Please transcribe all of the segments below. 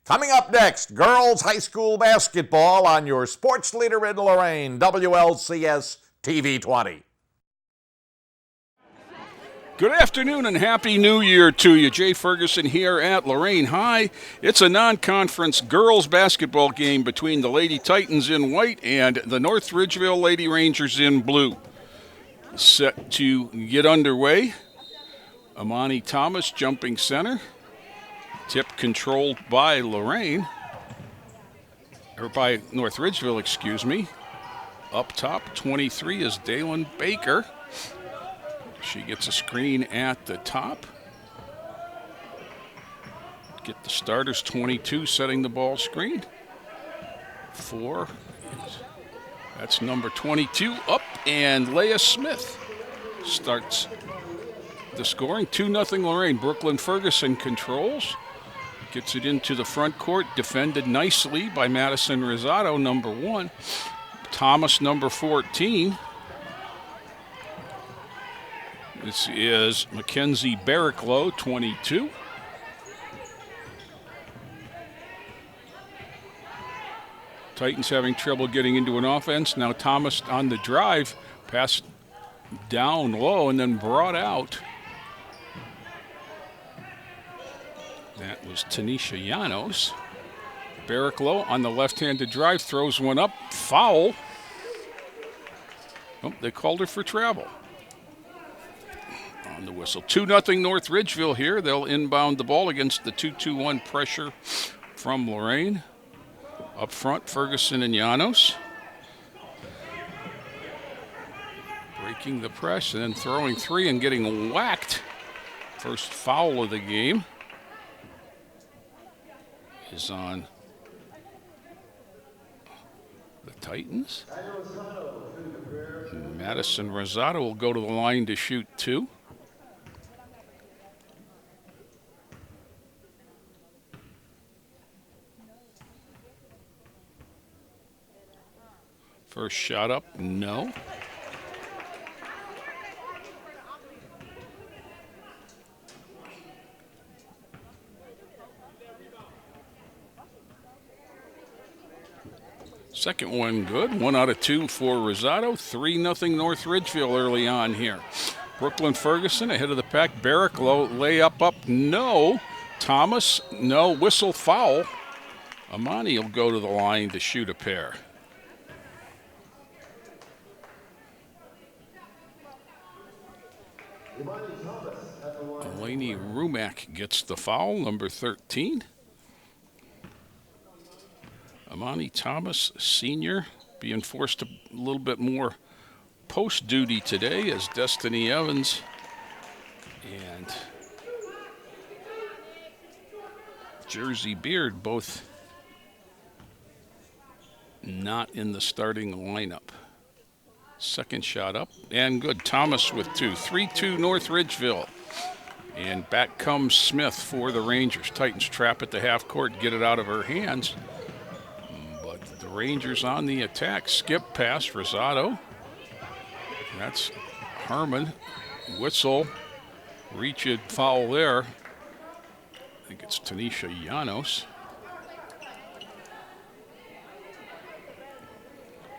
Coming up next, girls high school basketball on your sports leader in Lorain, WLCS TV 20. Good afternoon and Happy New Year to you. Jay Ferguson here at Lorain High. It's a non-conference girls basketball game between the Lady Titans in white and the North Ridgeville Lady Rangers in blue. Set to get underway. Amani Thomas jumping center. Tip controlled by Lorain, or by North Ridgeville, excuse me. Up top, 23 is Dalen Baker. She gets a screen at the top. Get the starters, 22 setting the ball screen. 4, that's number 22 up, and Leah Smith starts the scoring. 2-0 Lorain. Brooklyn Ferguson controls. Gets it into the front court, defended nicely by Madison Rosado, number 1. Thomas, number 14. This is Mackenzie Barricklow, 22. Titans having trouble getting into an offense. Now Thomas on the drive, passed down low and then brought out. That was Tanisha Llanos. Barricklow on the left-handed drive, throws one up, foul. Oh, they called her for travel. On the whistle. 2-0 North Ridgeville here. They'll inbound the ball against the 2-2-1 pressure from Lorain. Up front, Ferguson and Llanos. Breaking the press and then throwing three and getting whacked. First foul of the game is on the Titans. Madison Rosado will go to the line to shoot 2. First shot up, no. Second one good. 1 out of 2 for Rosado. 3-0 North Ridgeville early on here. Brooklyn Ferguson ahead of the pack. Barricklow layup up, no. Thomas, no. Whistle foul. Amani will go to the line to shoot a pair. Eleni Rumack gets the foul, number 13. Amani Thomas, senior, being forced a little bit more post duty today as Destiny Evans and Jersey Beard both not in the starting lineup. Second shot up and good. Thomas with 2. 3-2 North Ridgeville. And back comes Smith for the Rangers. Titans trap at the half court, get it out of her hands. The Rangers on the attack. Skip pass, Rosado. That's Herman. Whistle. Reach it, foul there. I think it's Tanisha Llanos.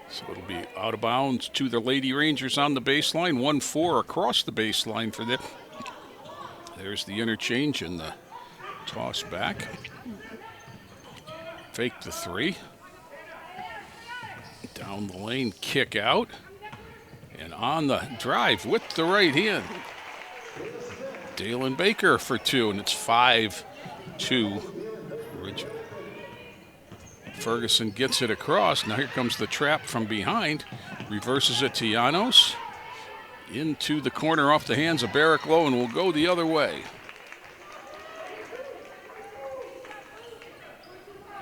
So it'll be out of bounds to the Lady Rangers on the baseline. 1-4 across the baseline for them. There's the interchange and the toss back. Fake the 3. Down the lane, kick out. And on the drive with the right hand, Dalen Baker for 2, and it's 5-2 Ridgeville. Ferguson gets it across. Now here comes the trap from behind. Reverses it to Llanos. Into the corner off the hands of Barricklow, and will go the other way.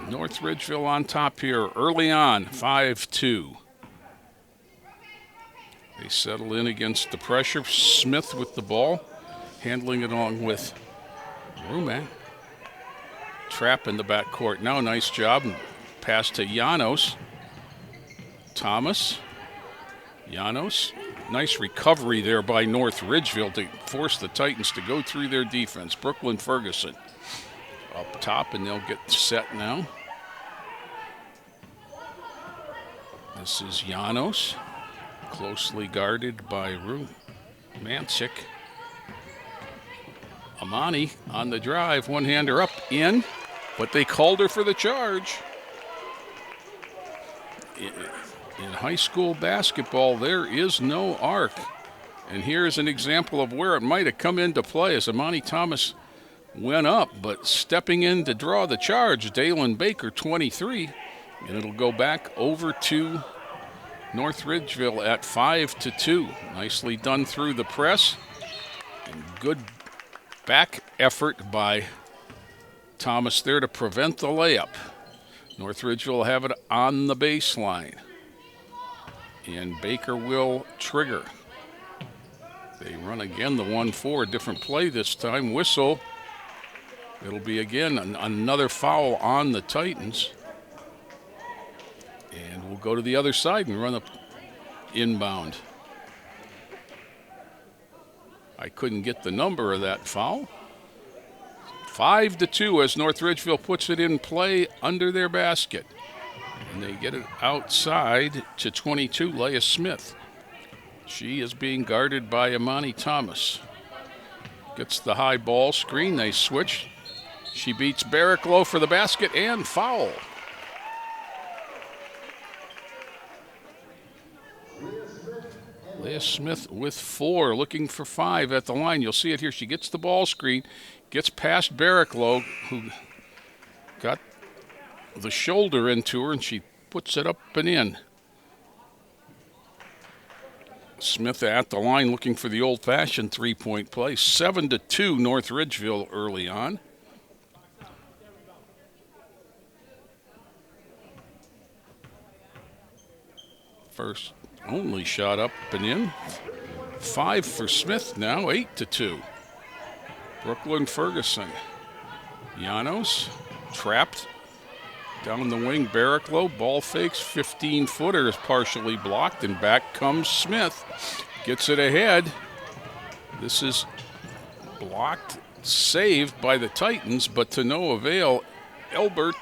North Ridgeville on top here early on, 5-2. They settle in against the pressure. Smith with the ball, handling it along with Rumack. Trap in the backcourt now, nice job. Pass to Llanos. Thomas. Llanos. Nice recovery there by North Ridgeville to force the Titans to go through their defense. Brooklyn Ferguson up top, and they'll get set now. This is Janos, closely guarded by Romancic. Amani on the drive, one-hander up, in, but they called her for the charge. In high school basketball, there is no arc. And here's an example of where it might have come into play as Amani Thomas went up, but stepping in to draw the charge, Dalen Baker, 23, and it'll go back over to North Ridgeville at 5-2. Nicely done through the press, and good back effort by Thomas there to prevent the layup. North Ridgeville will have it on the baseline, and Baker will trigger. They run again the 1-4, different play this time. Whistle. It'll be again another foul on the Titans. And we'll go to the other side and run up inbound. I couldn't get the number of that foul. 5-2 as North Ridgeville puts it in play under their basket. And they get it outside to 22, Leah Smith. She is being guarded by Amani Thomas. Gets the high ball screen. They switch. She beats Barricklow for the basket and foul. Leah Smith with 4, looking for 5 at the line. You'll see it here. She gets the ball screen, gets past Barricklow, who got the shoulder into her, and she puts it up and in. Smith at the line looking for the old-fashioned three-point play. 7-2 North Ridgeville early on. First only shot up and in. 5 for Smith now, 8-2. Brooklyn Ferguson. Janos trapped down the wing. Barricklow, ball fakes, 15-footer is partially blocked, and back comes Smith. Gets it ahead. This is blocked, saved by the Titans, but to no avail. Elbert,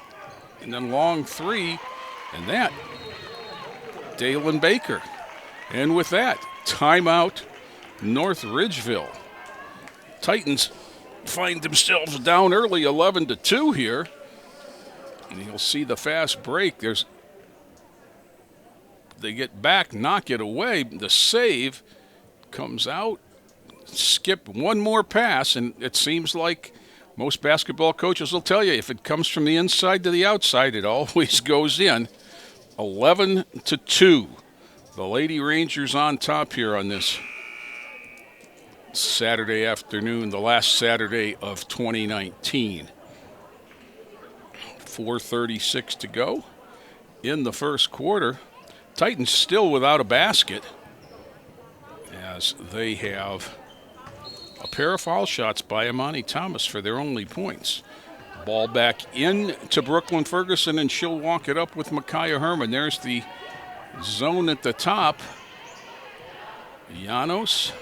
and then long 3, and that, Dalen Baker. And with that, timeout, North Ridgeville. Titans find themselves down early, 11-2 here. And you'll see the fast break. They get back, knock it away. The save comes out, skip one more pass, and it seems like most basketball coaches will tell you if it comes from the inside to the outside, it always goes in. 11-2. The Lady Rangers on top here on this Saturday afternoon, the last Saturday of 2019. 4:36 to go in the first quarter. Titans still without a basket as they have a pair of foul shots by Amani Thomas for their only points. Ball back in to Brooklyn Ferguson, and she'll walk it up with Micaiah Herman. There's the zone at the top. Janos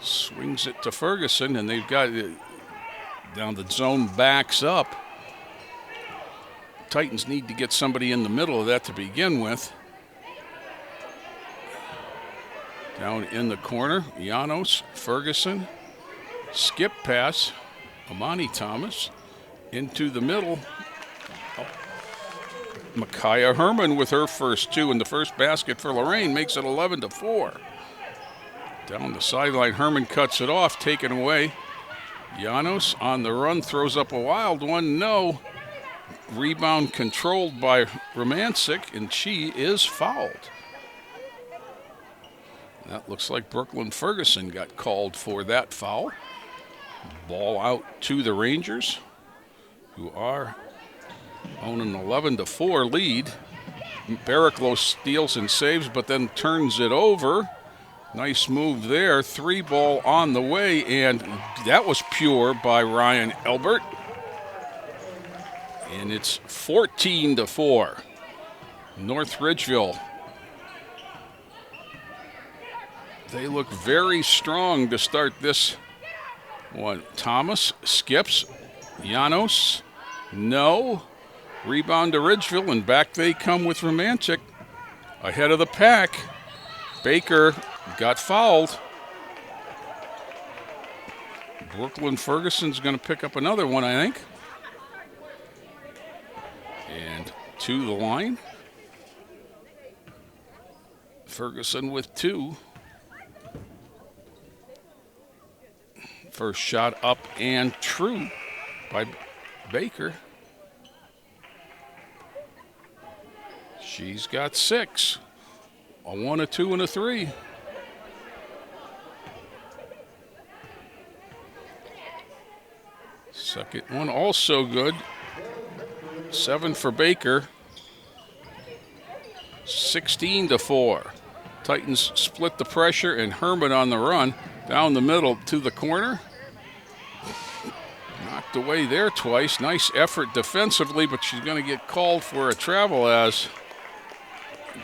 swings it to Ferguson, and they've got it down. The zone backs up. Titans need to get somebody in the middle of that to begin with. Down in the corner, Janos, Ferguson, skip pass, Amani Thomas into the middle. Micaiah Herman with her first 2, and the first basket for Lorain makes it 11-4. Down the sideline, Herman cuts it off, taken away. Janos on the run, throws up a wild one, no. Rebound controlled by Romancic, and she is fouled. That looks like Brooklyn Ferguson got called for that foul. Ball out to the Rangers, who are on an 11-4 lead. Barricklow steals and saves, but then turns it over. Nice move there. 3 ball on the way, and that was pure by Ryan Elbert. And it's 14-4. North Ridgeville. They look very strong to start this one. Thomas skips, Janos, no. Rebound to Ridgeville, and back they come with Romantic. Ahead of the pack. Baker got fouled. Brooklyn Ferguson's going to pick up another one, I think. And to the line. Ferguson with 2. First shot up and true by Baker. She's got 6. A 1, a 2, and a 3. Second one also good. 7 for Baker. 16-4. Titans split the pressure, and Herman on the run. Down the middle to the corner. Knocked away there twice. Nice effort defensively, but she's going to get called for a travel as.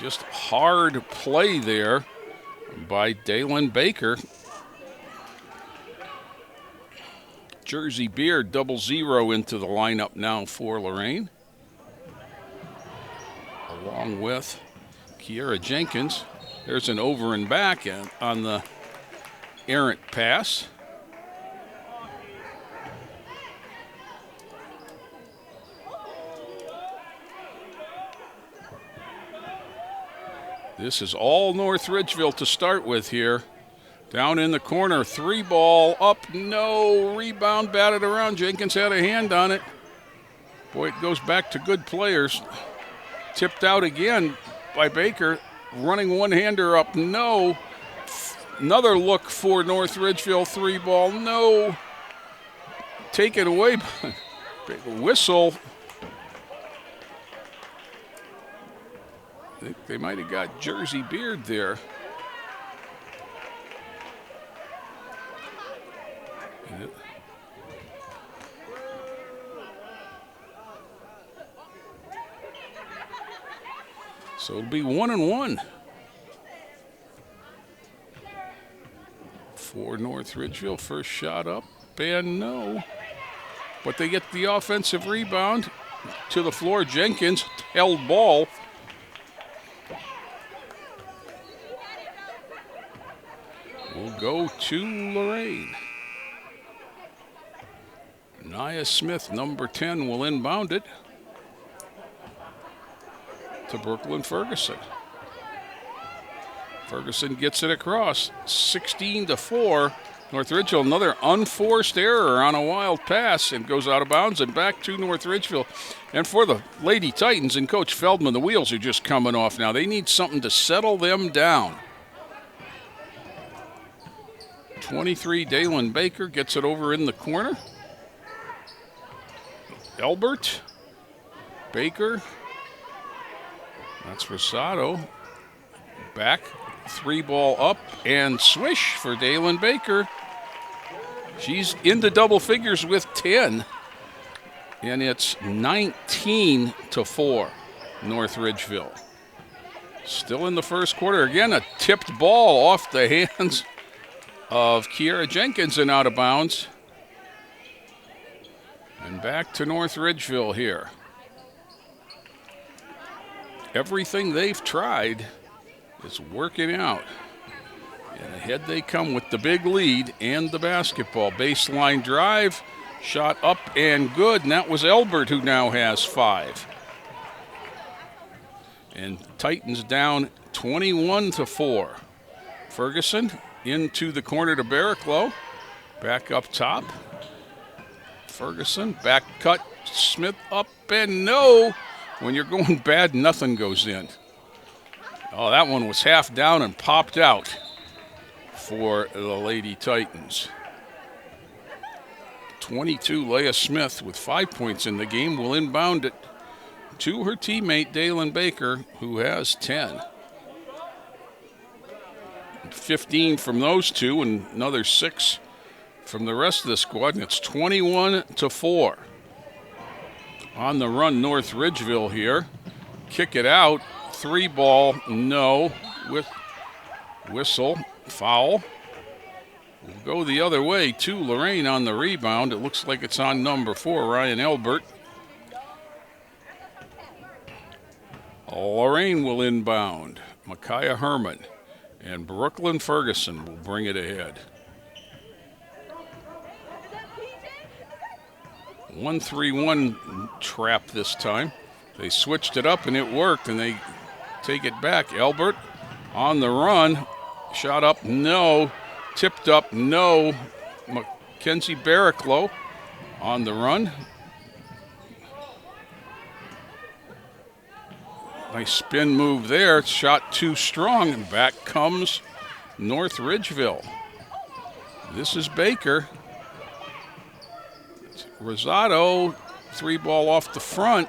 Just hard play there by Dalen Baker. Jersey Beard 0 into the lineup now for Lorain. Along with Kiera Jenkins. There's an over and back on the errant pass. This is all North Ridgeville to start with here. Down in the corner, 3 ball up, no. Rebound batted around. Jenkins had a hand on it. Boy, it goes back to good players. Tipped out again by Baker. Running one-hander up, no. Another look for North Ridgeville, 3 ball, no. Taken away by big whistle. I think they might have got Jersey Beard there. So it'll be 1-1 for North Ridgeville. First shot up and no. But they get the offensive rebound to the floor. Jenkins held ball. We'll go to Lorain. Nia Smith, number 10, will inbound it to Brooklyn Ferguson. Ferguson gets it across, 16-4. North Ridgeville, another unforced error on a wild pass, and goes out of bounds and back to North Ridgeville. And for the Lady Titans and Coach Feldman, the wheels are just coming off now. They need something to settle them down. 23, Dalen Baker gets it over in the corner. Elbert, Baker, that's Rosado. Back, 3 ball up, and swish for Dalen Baker. She's into double figures with 10. And it's 19-4, North Ridgeville. Still in the first quarter. Again, a tipped ball off the hands of Kiera Jenkins and out of bounds. And back to North Ridgeville here. Everything they've tried is working out. And ahead they come with the big lead and the basketball. Baseline drive, shot up and good. And that was Elbert, who now has 5. And Titans down 21-4. Ferguson into the corner to Barraclough. Back up top. Ferguson, back cut, Smith up and no. When you're going bad, nothing goes in. Oh, that one was half down and popped out for the Lady Titans. 22, Leah Smith with 5 points in the game will inbound it to her teammate Dalen Baker, who has 10. 15 from those two and another 6 from the rest of the squad, and it's 21-4. On the run, North Ridgeville here. Kick it out. 3 ball, no. With whistle, foul. Go the other way to Lorain on the rebound. It looks like it's on number 4, Ryan Elbert. Lorain will inbound. Micaiah Herman and Brooklyn Ferguson will bring it ahead. 1-3-1 trap this time. They switched it up and it worked, and they take it back. Elbert on the run. Shot up, no. Tipped up, no. Mackenzie Barraclough on the run. Nice spin move there. Shot too strong, and back comes North Ridgeville. This is Baker. It's Rosado, 3-ball off the front.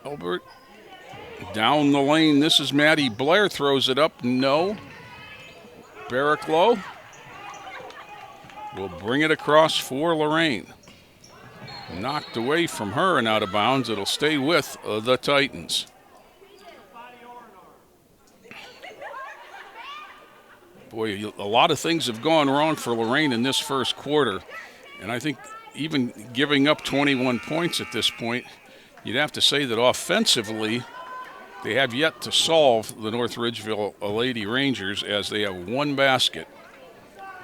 Elbert down the lane. This is Maddie Blair, throws it up, no. Barraclough will bring it across for Lorain. Knocked away from her and out of bounds. It'll stay with the Titans. Boy, a lot of things have gone wrong for Lorain in this first quarter. And I think even giving up 21 points at this point, you'd have to say that offensively, they have yet to solve the North Ridgeville Lady Rangers, as they have one basket,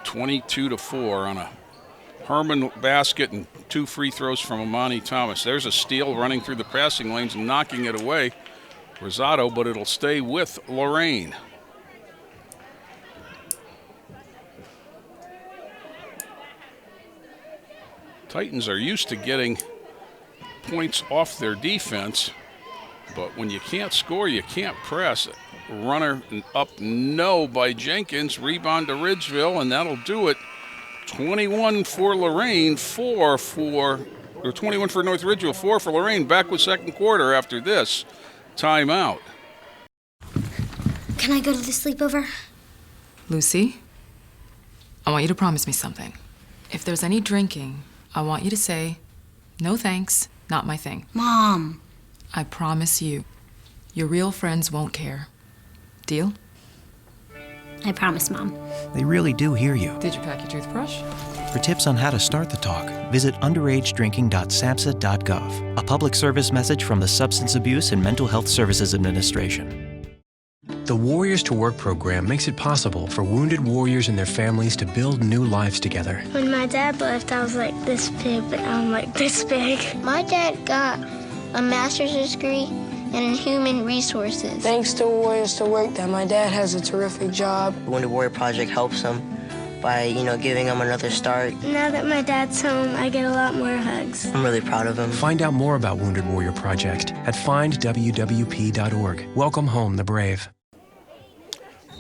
22-4 on a Herman basket and 2 free throws from Amani Thomas. There's a steal running through the passing lanes and knocking it away, Rosado, but it'll stay with Lorain. Titans are used to getting points off their defense, but when you can't score, you can't press. Runner up, no, by Jenkins. Rebound to Ridgeville, and that'll do it. 21 for Lorain, 21 for North Ridgeville, 4 for Lorain. Back with second quarter after this timeout. Can I go to the sleepover? Lucy, I want you to promise me something. If there's any drinking, I want you to say, no thanks, not my thing. Mom. I promise you, your real friends won't care. Deal? I promise, Mom. They really do hear you. Did you pack your toothbrush? For tips on how to start the talk, visit underagedrinking.samhsa.gov. A public service message from the Substance Abuse and Mental Health Services Administration. The Warriors to Work program makes it possible for wounded warriors and their families to build new lives together. When my dad left, I was like this big, but now I'm like this big. My dad got a master's degree in human resources. Thanks to Warriors to Work that my dad has a terrific job. The Wounded Warrior Project helps him by, giving him another start. Now that my dad's home, I get a lot more hugs. I'm really proud of him. Find out more about Wounded Warrior Project at findwwp.org. Welcome home the brave.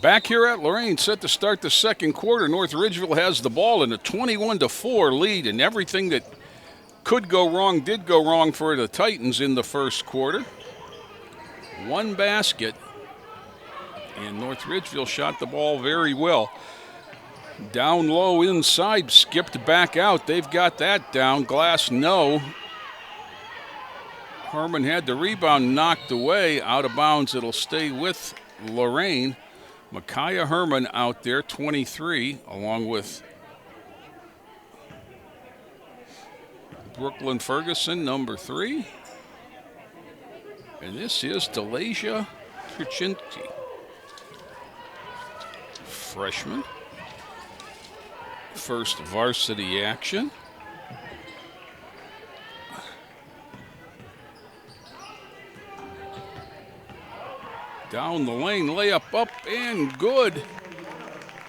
Back here at Lorain, set to start the second quarter. North Ridgeville has the ball in a 21-4 lead, and everything that could go wrong did go wrong for the Titans in the first quarter. One basket, and North Ridgeville shot the ball very well. Down low inside, skipped back out. They've got that down. Glass, no. Herman had the rebound knocked away, out of bounds. It'll stay with Lorain. Micaiah Herman out there, 23, along with Brooklyn Ferguson, number 3. And this is Delasia Kuczynski, freshman. First varsity action. Down the lane, layup up and good.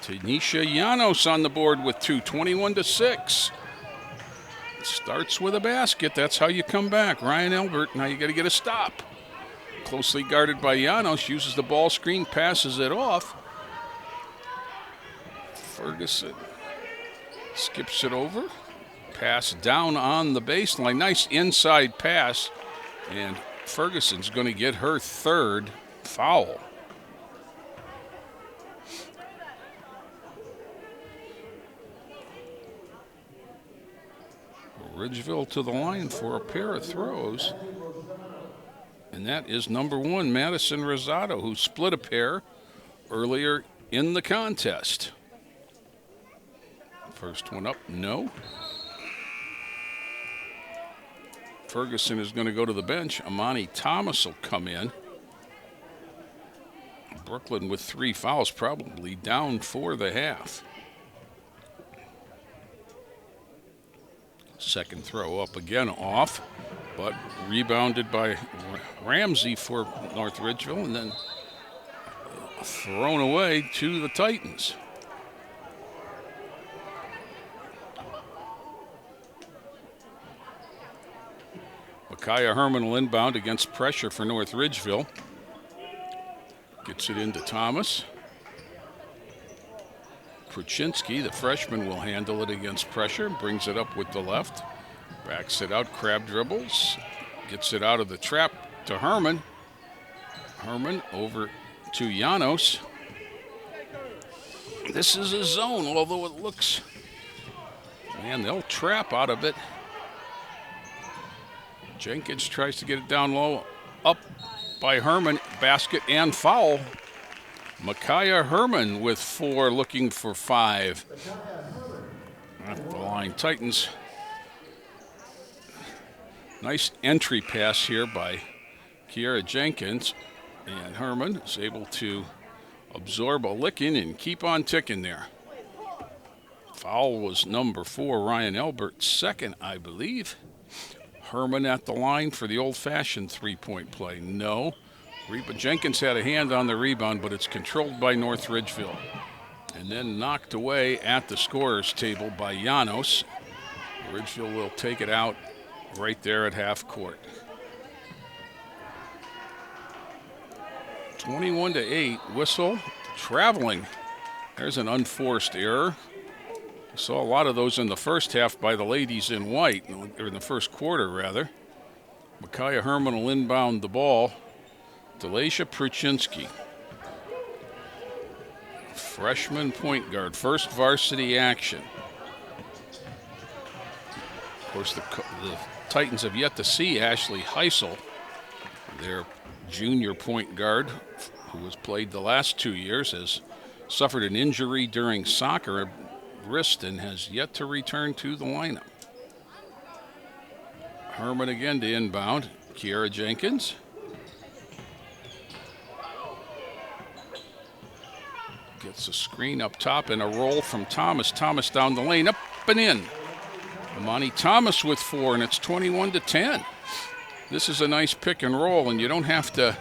Tanisha Llanos on the board with 2, 21-6. Starts with a basket. That's how you come back. Ryan Elbert, now you got to get a stop. Closely guarded by Llanos, uses the ball screen, passes it off. Ferguson skips it over. Pass down on the baseline. Nice inside pass. And Ferguson's going to get her third foul. Ridgeville to the line for a pair of throws. And that is number 1, Madison Rosado, who split a pair earlier in the contest. First one up, no. Ferguson is going to go to the bench. Amani Thomas will come in. Brooklyn with 3 fouls, probably down for the half. Second throw up again, off, but rebounded by Ramsey for North Ridgeville, and then thrown away to the Titans. Micaiah Herman will inbound against pressure for North Ridgeville. Gets it into Thomas. Kruczynski, the freshman, will handle it against pressure. Brings it up with the left. Backs it out, crab dribbles. Gets it out of the trap to Herman. Herman over to Janos. This is a zone, although it looks, man, they'll trap out of it. Jenkins tries to get it down low. Up by Herman, basket and foul. Micaiah Herman with 4, looking for 5. At the line, Titans. Nice entry pass here by Kiera Jenkins. And Herman is able to absorb a licking and keep on ticking there. Foul was number 4, Ryan Elbert's second, I believe. Herman at the line for the old-fashioned three-point play. No. Reba Jenkins had a hand on the rebound, but it's controlled by North Ridgeville. And then knocked away at the scorer's table by Janos. Ridgeville will take it out right there at half court. 21-8, whistle, traveling. There's an unforced error. Saw a lot of those in the first half by the ladies in white, or in the first quarter, rather. Micaiah Herman will inbound the ball. Delasha Kruczynski. Freshman point guard, first varsity action. Of course, the Titans have yet to see Ashley Heisel, their junior point guard, who has played the last 2 years, has suffered an injury during soccer, wrist, and has yet to return to the lineup. Herman again to inbound. Kiera Jenkins. Gets a screen up top and a roll from Thomas. Thomas down the lane, up and in. Amani Thomas with 4, and it's 21-10. This is a nice pick and roll, and you don't have to.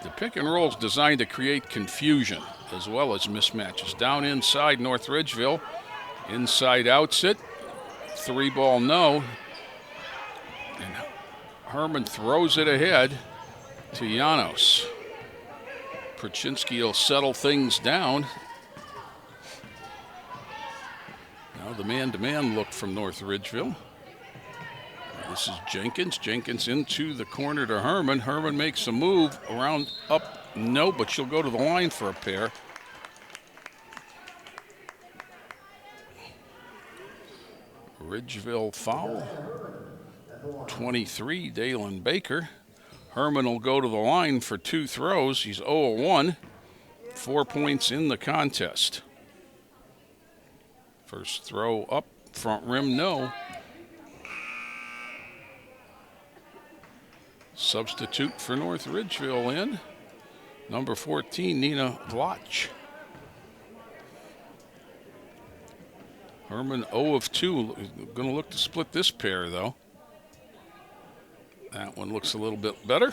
The pick and roll is designed to create confusion as well as mismatches. Down inside North Ridgeville. Inside outs it. 3-ball no. And Herman throws it ahead to Janos. Kruczynski will settle things down. Now the man-to-man look from North Ridgeville. This is Jenkins. Jenkins into the corner to Herman. Herman makes a move around, up, no, but she'll go to the line for a pair. Ridgeville foul. 23, Dalen Baker. Herman will go to the line for 2 throws. He's 0-1. 4 points in the contest. First throw up, front rim, no. Substitute for North Ridgeville in. Number 14, Nina Vlach. Herman 0 of 2. Going to look to split this pair, though. That one looks a little bit better.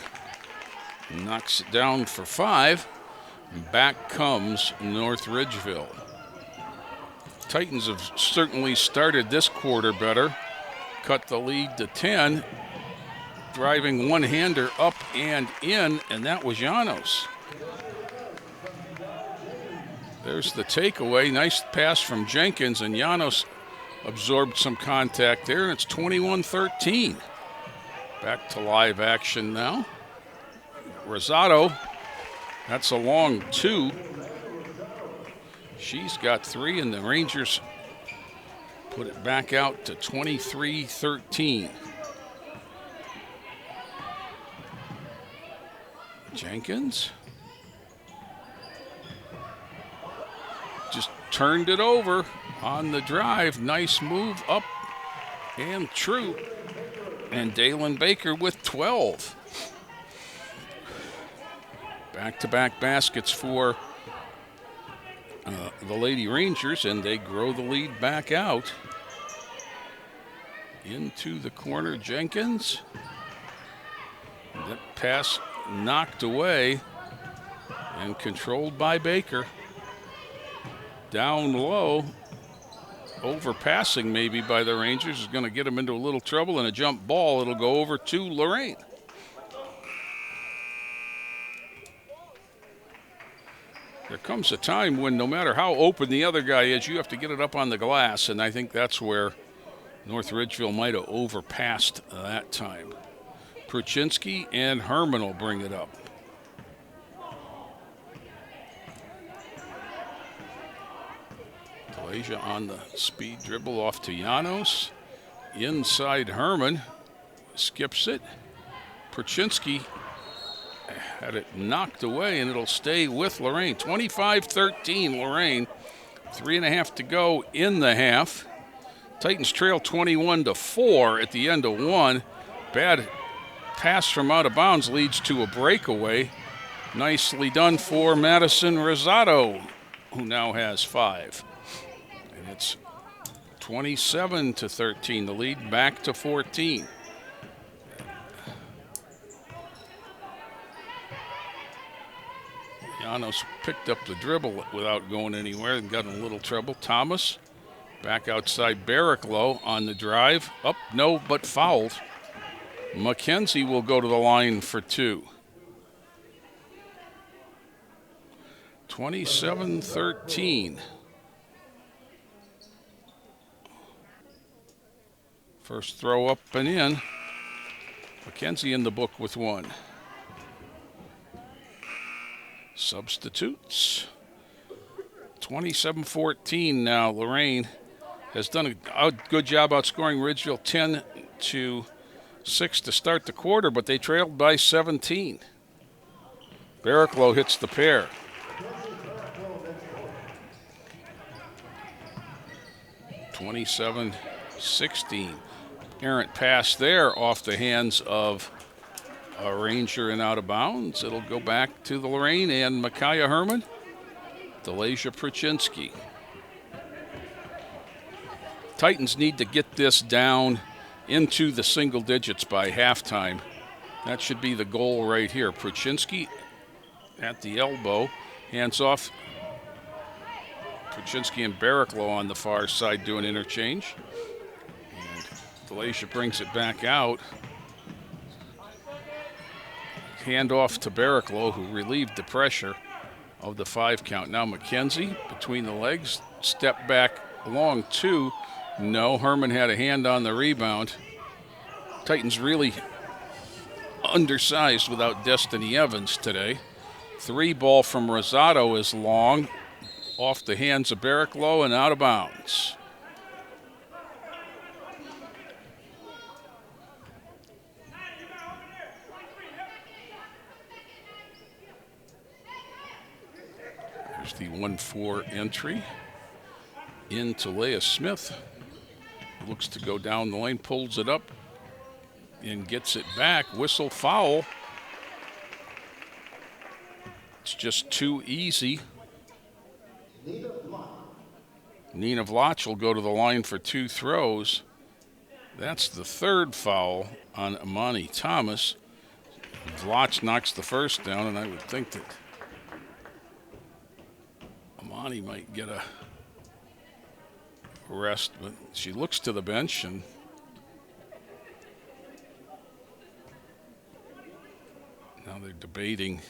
Knocks it down for 5. Back comes North Ridgeville. Titans have certainly started this quarter better. Cut the lead to 10. Driving one-hander up and in, and that was Janos. There's the takeaway. Nice pass from Jenkins, and Janos absorbed some contact there, and it's 21-13. Back to live action now. Rosado, that's a long 2. She's got 3, and the Rangers put it back out to 23-13. Jenkins. Just turned it over on the drive. Nice move up and true. And Dalen Baker with 12. Back-to-back baskets for the Lady Rangers, and they grow the lead back out. Into the corner, Jenkins. That pass knocked away and controlled by Baker. Down low, overpassing maybe by the Rangers is going to get them into a little trouble, and a jump ball. It'll go over to Lorain. There comes a time when no matter how open the other guy is, you have to get it up on the glass, and I think that's where North Ridgeville might have overpassed that time. Pruchinski and Herman will bring it up. Malaysia on the speed dribble off to Janos. Inside Herman. Skips it. Pruchinski had it knocked away, and it'll stay with Lorain. 25-13 Lorain. 3.5 to go in the half. Titans trail 21-4 at the end of one. Bad pass from out of bounds leads to a breakaway. Nicely done for Madison Rosado, who now has 5. And it's 27-13. The lead back to 14. Janos picked up the dribble without going anywhere and got in a little trouble. Thomas back outside Barricklow on the drive. Up, no, but fouled. McKenzie will go to the line for 2. 27-13. First throw up and in. McKenzie in the book with 1. Substitutes. 27-14 now. Lorain has done a good job outscoring Ridgeville 10-6 to start the quarter, but they trailed by 17. Barricklow hits the pair. (27-16). Errant pass there off the hands of a Ranger and out of bounds. It'll go back to the Lorain and Micaiah Herman. Delasia Pruchinski. Titans need to get this down into the single digits by halftime. That should be the goal right here. Pruchinski at the elbow, hands off. Pruchinski and Barricklow on the far side do an interchange. And Delasia brings it back out. Hand off to Barricklow, who relieved the pressure of the 5 count. Now McKenzie between the legs, step back along 2. No, Herman had a hand on the rebound. Titans really undersized without Destiny Evans today. 3 ball from Rosado is long, off the hands of Barricklow and out of bounds. There's the 1-4 entry into Leah Smith. Looks to go down the lane, pulls it up, and gets it back. Whistle foul. It's just too easy. Nina Vlach will go to the line for 2 throws. That's the 3rd foul on Amani Thomas. Vlach knocks the first down, and I would think that Amani might get a rest, but she looks to the bench, and now they're debating.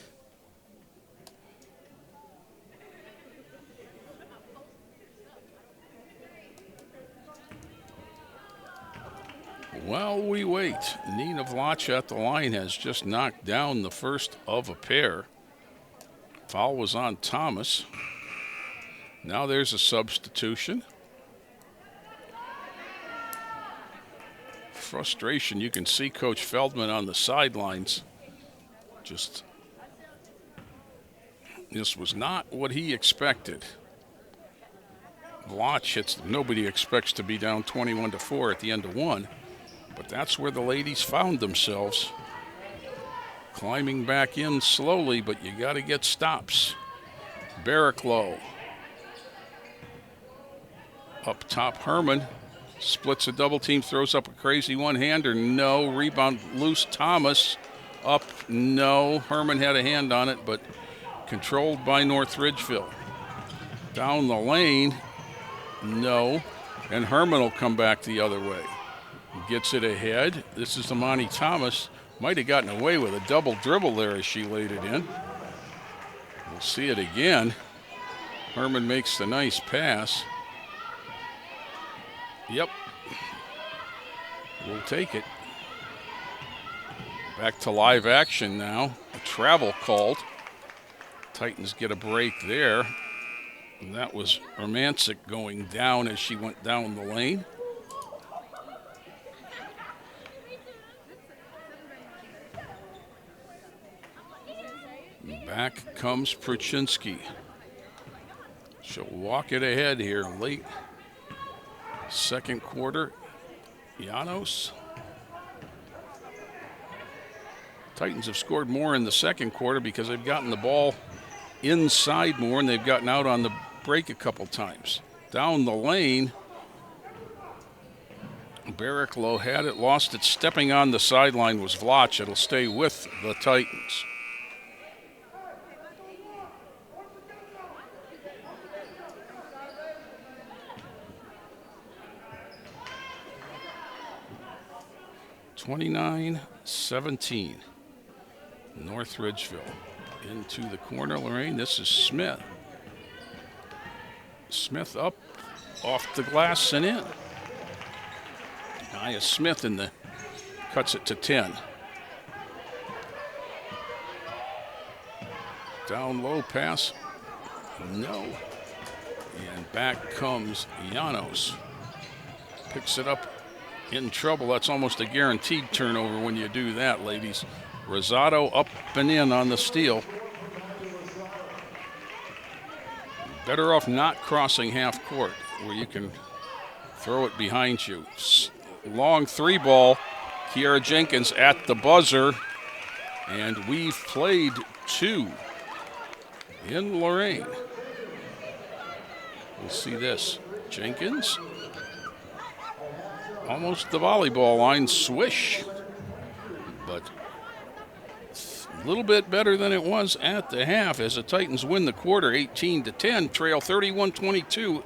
While we wait, Nina Vlach at the line has just knocked down the first of a pair. Foul was on Thomas. Now there's a substitution. Frustration. You can see Coach Feldman on the sidelines. Just, this was not what he expected. Blotch hits. Nobody expects to be down 21-4 at the end of one, but that's where the ladies found themselves. Climbing back in slowly, but you got to get stops. Barricklow. Up top, Herman splits a double team, throws up a crazy one-hander. No. Rebound loose. Thomas up. No. Herman had a hand on it, but controlled by North Ridgeville. Down the lane. No. And Herman will come back the other way. Gets it ahead. This is Amani Thomas. Might have gotten away with a double dribble there as she laid it in. We'll see it again. Herman makes the nice pass. Yep. We'll take it. Back to live action now. A travel called. Titans get a break there. And that was Romancic going down as she went down the lane. Back comes Pruczynski. She'll walk it ahead here late second quarter. Llanos. Titans have scored more in the second quarter because they've gotten the ball inside more and they've gotten out on the break a couple times. Down the lane, Barricklow had it, lost it. Stepping on the sideline was Vlach. It'll stay with the Titans. (29-17). North Ridgeville into the corner. Lorain, this is Smith. Smith up, off the glass and in. Nia Smith in the cuts it to 10. Down low pass, no. And back comes Llanos. Picks it up. In trouble. That's almost a guaranteed turnover when you do that, ladies. Rosado up and in on the steal. Better off not crossing half court where you can throw it behind you. Long three ball. Kiara Jenkins at the buzzer. And we've played two in Lorain. We'll see this. Jenkins. Almost the volleyball line, swish. But a little bit better than it was at the half as the Titans win the quarter 18-10, trail 31-22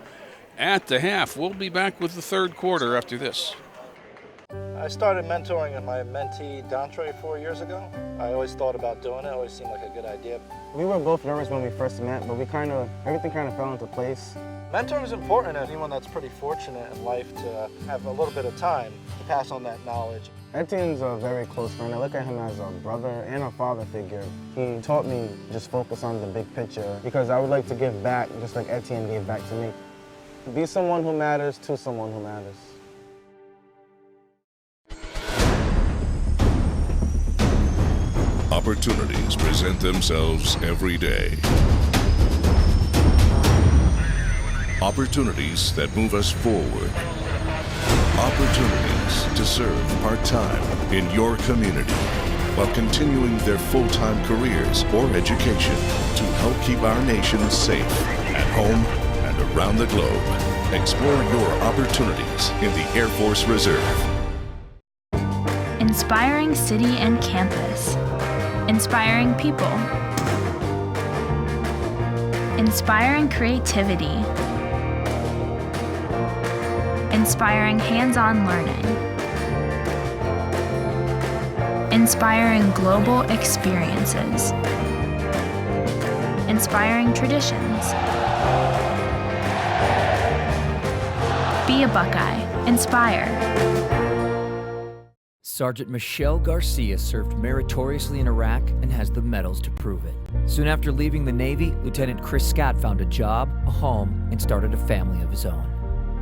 at the half. We'll be back with the third quarter after this. I started mentoring my mentee, Dantre, 4 years ago. I always thought about doing it. It always seemed like a good idea. We were both nervous when we first met, but everything kind of fell into place. Mentoring is important to anyone that's pretty fortunate in life to have a little bit of time to pass on that knowledge. Etienne's a very close friend. I look at him as a brother and a father figure. He taught me just focus on the big picture because I would like to give back just like Etienne gave back to me. Be someone who matters to someone who matters. Opportunities present themselves every day. Opportunities that move us forward. Opportunities to serve part-time in your community while continuing their full-time careers or education to help keep our nation safe at home and around the globe. Explore your opportunities in the Air Force Reserve. Inspiring city and campus. Inspiring people. Inspiring creativity. Inspiring hands-on learning. Inspiring global experiences. Inspiring traditions. Be a Buckeye. Inspire. Sergeant Michelle Garcia served meritoriously in Iraq and has the medals to prove it. Soon after leaving the Navy, Lieutenant Chris Scott found a job, a home, and started a family of his own.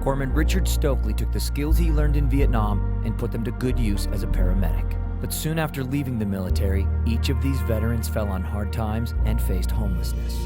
Corpsman Richard Stokely took the skills he learned in Vietnam and put them to good use as a paramedic. But soon after leaving the military, each of these veterans fell on hard times and faced homelessness.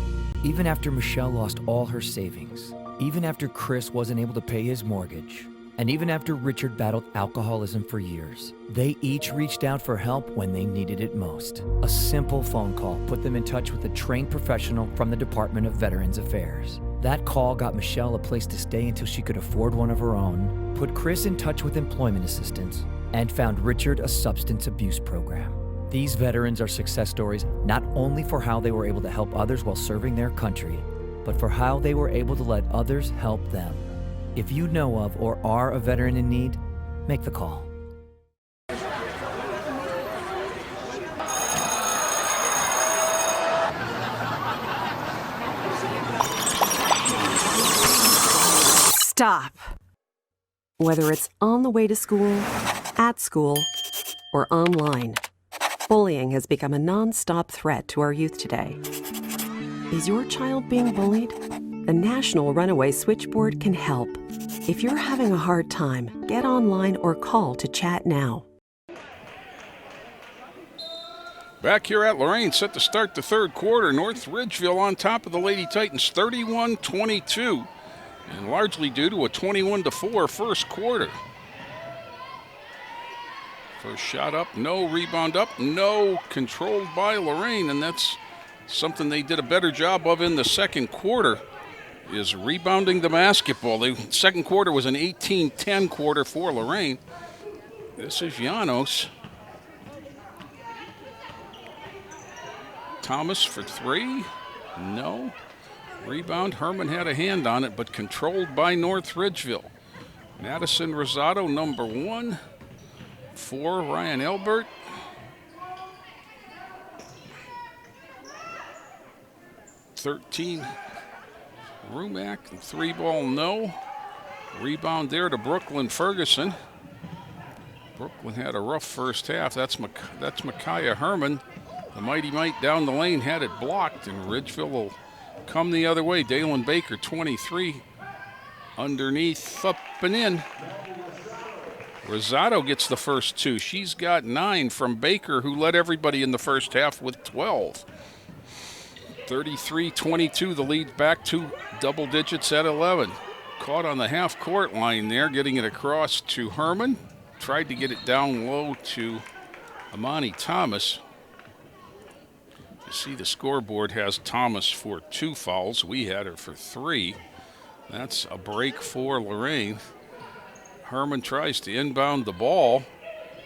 Even after Michelle lost all her savings, Even after Chris wasn't able to pay his mortgage, and even after Richard battled alcoholism for years, they each reached out for help when they needed it most. A simple phone call put them in touch with a trained professional from the Department of Veterans Affairs. That call got Michelle a place to stay until she could afford one of her own, put Chris in touch with employment assistance, and found Richard a substance abuse program. These veterans are success stories not only for how they were able to help others while serving their country, but for how they were able to let others help them. If you know of or are a veteran in need, make the call. Stop. Whether it's on the way to school, at school, or online, bullying has become a non-stop threat to our youth today. Is your child being bullied? The National Runaway Switchboard can help. If you're having a hard time, get online or call to chat now. Back here at Lorain, set to start the third quarter. North Ridgeville on top of the Lady Titans, 31-22, and largely due to a 21-4 first quarter. First shot up, no. Rebound up, no. Controlled by Lorain, and that's something they did a better job of in the second quarter, is rebounding the basketball. The second quarter was an 18-10 quarter for Lorain. This is Llanos. Thomas for three, no. Rebound, Herman had a hand on it, but controlled by North Ridgeville. Madison Rosado, number one. For Ryan Elbert. Rumack, three ball, no. Rebound there to Brooklyn Ferguson. Brooklyn had a rough first half. That's Micaiah Herman. The Mighty Mite down the lane had it blocked, and Ridgeville will come the other way. Dalen Baker, 23. Underneath, up and in. Rosado gets the first two. She's got 9 from Baker, who led everybody in the first half with 12. 33-22, the lead back to double digits at 11. Caught on the half-court line there, getting it across to Herman. Tried to get it down low to Amani Thomas. You see the scoreboard has Thomas for 2 fouls. We had her for 3. That's a break for Lorain. Herman tries to inbound the ball.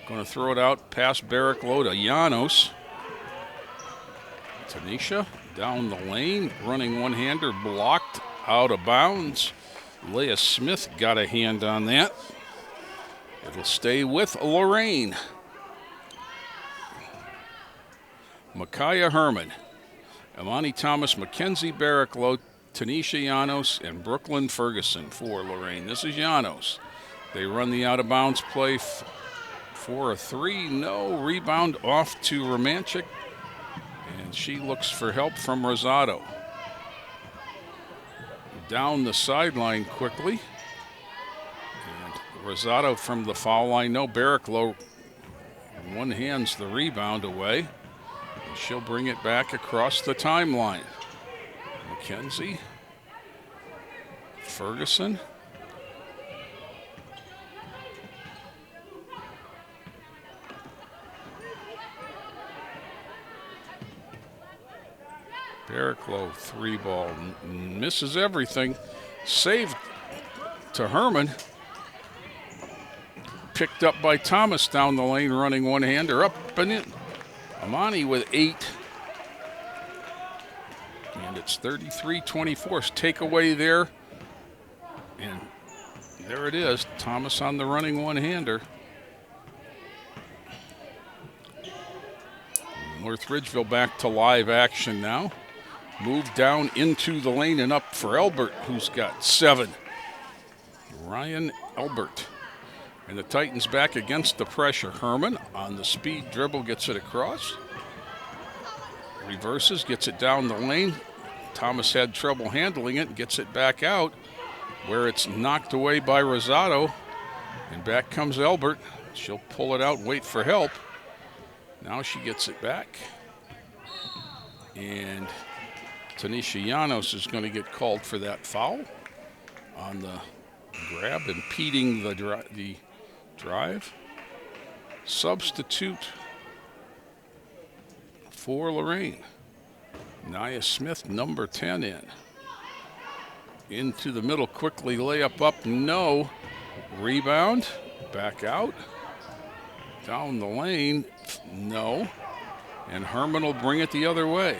Going to throw it out past Barrick Low to Llanos. Tanisha down the lane, running one-hander, blocked out of bounds. Leah Smith got a hand on that. It'll stay with Lorain. Micaiah Herman, Amani Thomas, Mackenzie Barrick Low, Tanisha Llanos, and Brooklyn Ferguson for Lorain. This is Llanos. They run the out-of-bounds play for a 3. No. Rebound off to Romanchik, and she looks for help from Rosado. Down the sideline quickly. And Rosado from the foul line. No. Barricklow one hands the rebound away. And she'll bring it back across the timeline. McKenzie. Ferguson. Barricklow, 3 ball, misses everything. Saved to Herman. Picked up by Thomas down the lane, running one-hander up and in. Amani with 8. And it's 33-24. Takeaway there. And there it is. Thomas on the running one-hander. North Ridgeville back to live action now. Moved down into the lane and up for Elbert, who's got 7. Ryan Elbert. And the Titans back against the pressure. Herman on the speed dribble, gets it across. Reverses, gets it down the lane. Thomas had trouble handling it, gets it back out, where it's knocked away by Rosado. And back comes Elbert. She'll pull it out, wait for help. Now she gets it back. And Tanisha Llanos is going to get called for that foul. on the grab, impeding the drive. Substitute for Lorain. Nia Smith, number 10 in. Into the middle, quickly layup up, no. Rebound, back out. Down the lane, no. And Herman will bring it the other way.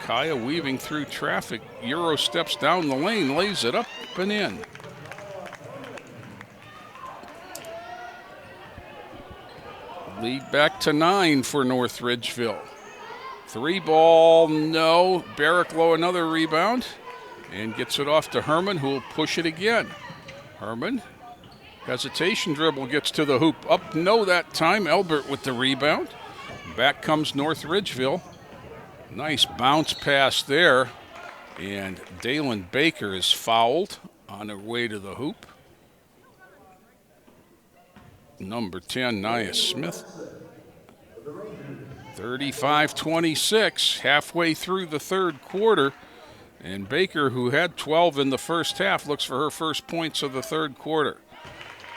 Kaya weaving through traffic. Euro steps down the lane, lays it up and in. Lead back to 9 for North Ridgeville. 3 ball, no. Barricklow another rebound and gets it off to Herman, who will push it again. Herman, hesitation dribble, gets to the hoop. Up, no that time. Elbert with the rebound. Back comes North Ridgeville. Nice bounce pass there. And Dalen Baker is fouled on her way to the hoop. Number 10, Nia Smith. 35-26, halfway through the third quarter. And Baker, who had 12 in the first half, looks for her first points of the third quarter.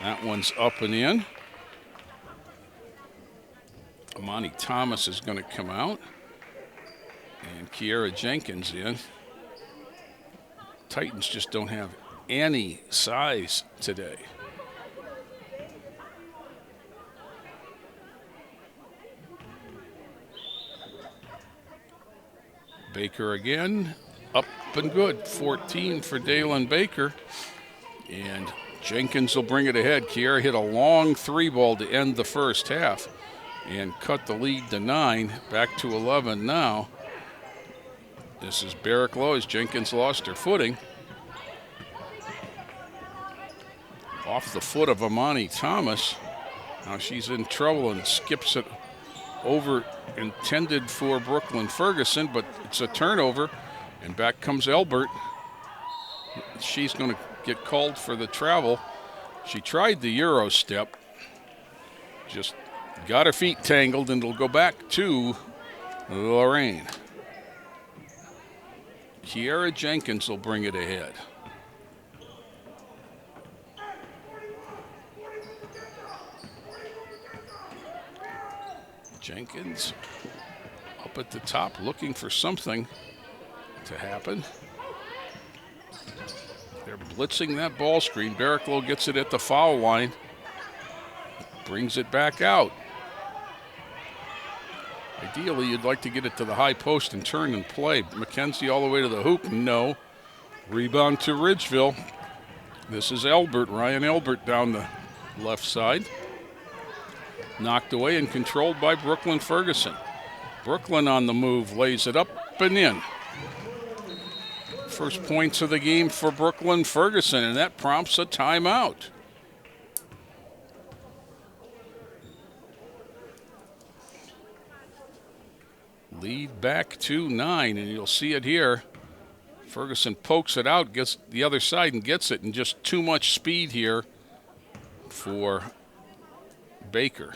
That one's up and in. Amani Thomas is going to come out. And Kiera Jenkins in. Titans just don't have any size today. Baker again, up and good. 14 for Dalen Baker. And Jenkins will bring it ahead. Kiera hit a long 3-ball to end the first half and cut the lead to 9, back to 11 now. This is Barricklow as Jenkins lost her footing. Off the foot of Amani Thomas. Now she's in trouble and skips it over, intended for Brooklyn Ferguson, but it's a turnover, and back comes Elbert. She's going to get called for the travel. She tried the Euro step, just got her feet tangled, and it'll go back to Lorain. Kiera Jenkins will bring it ahead. Jenkins up at the top looking for something to happen. They're blitzing that ball screen. Barricklow gets it at the foul line. Brings it back out. Ideally, you'd like to get it to the high post and turn and play. McKenzie all the way to the hoop. No. Rebound to Ridgeville. This is Elbert, Ryan Elbert down the left side. Knocked away and controlled by Brooklyn Ferguson. Brooklyn on the move, lays it up and in. First points of the game for Brooklyn Ferguson, and that prompts a timeout. Lead back to 9, and you'll see it here. Ferguson pokes it out, gets the other side and gets it, and just too much speed here for Baker.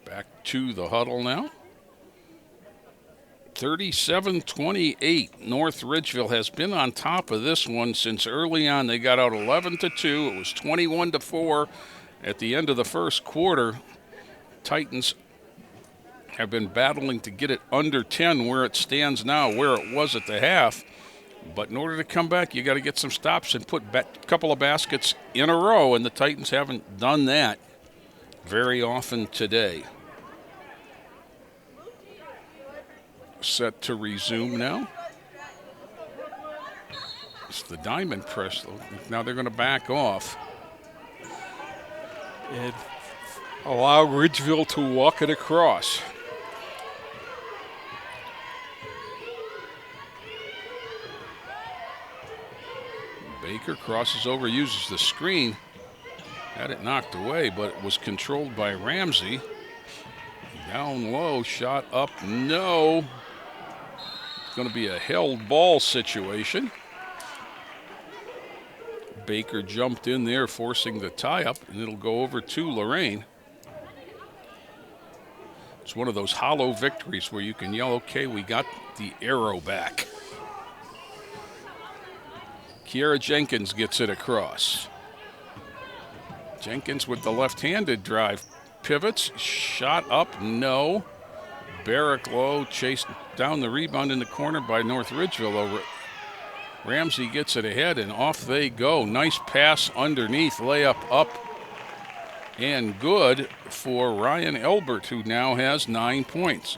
Back to the huddle now. 37-28. North Ridgeville has been on top of this one since early on. They got out 11-2. It was 21-4 at the end of the first quarter. Titans have been battling to get it under 10 where it stands now, where it was at the half. But in order to come back, you got to get some stops and put a couple of baskets in a row, and the Titans haven't done that very often today. Set to resume now. It's the diamond press. Now they're going to back off and allow Ridgeville to walk it across. Baker crosses over, uses the screen. Had it knocked away, but it was controlled by Ramsey. Down low, shot up, no. It's going to be a held ball situation. Baker jumped in there, forcing the tie-up, and it'll go over to Lorain. It's one of those hollow victories where you can yell, okay, we got the arrow back. Kiara Jenkins gets it across. Jenkins with the left-handed drive. Pivots, shot up, no. Barrick-Low chased down the rebound in the corner by North Ridgeville. Ramsey gets it ahead, and off they go. Nice pass underneath, layup up, and good for Ryan Elbert, who now has 9 points.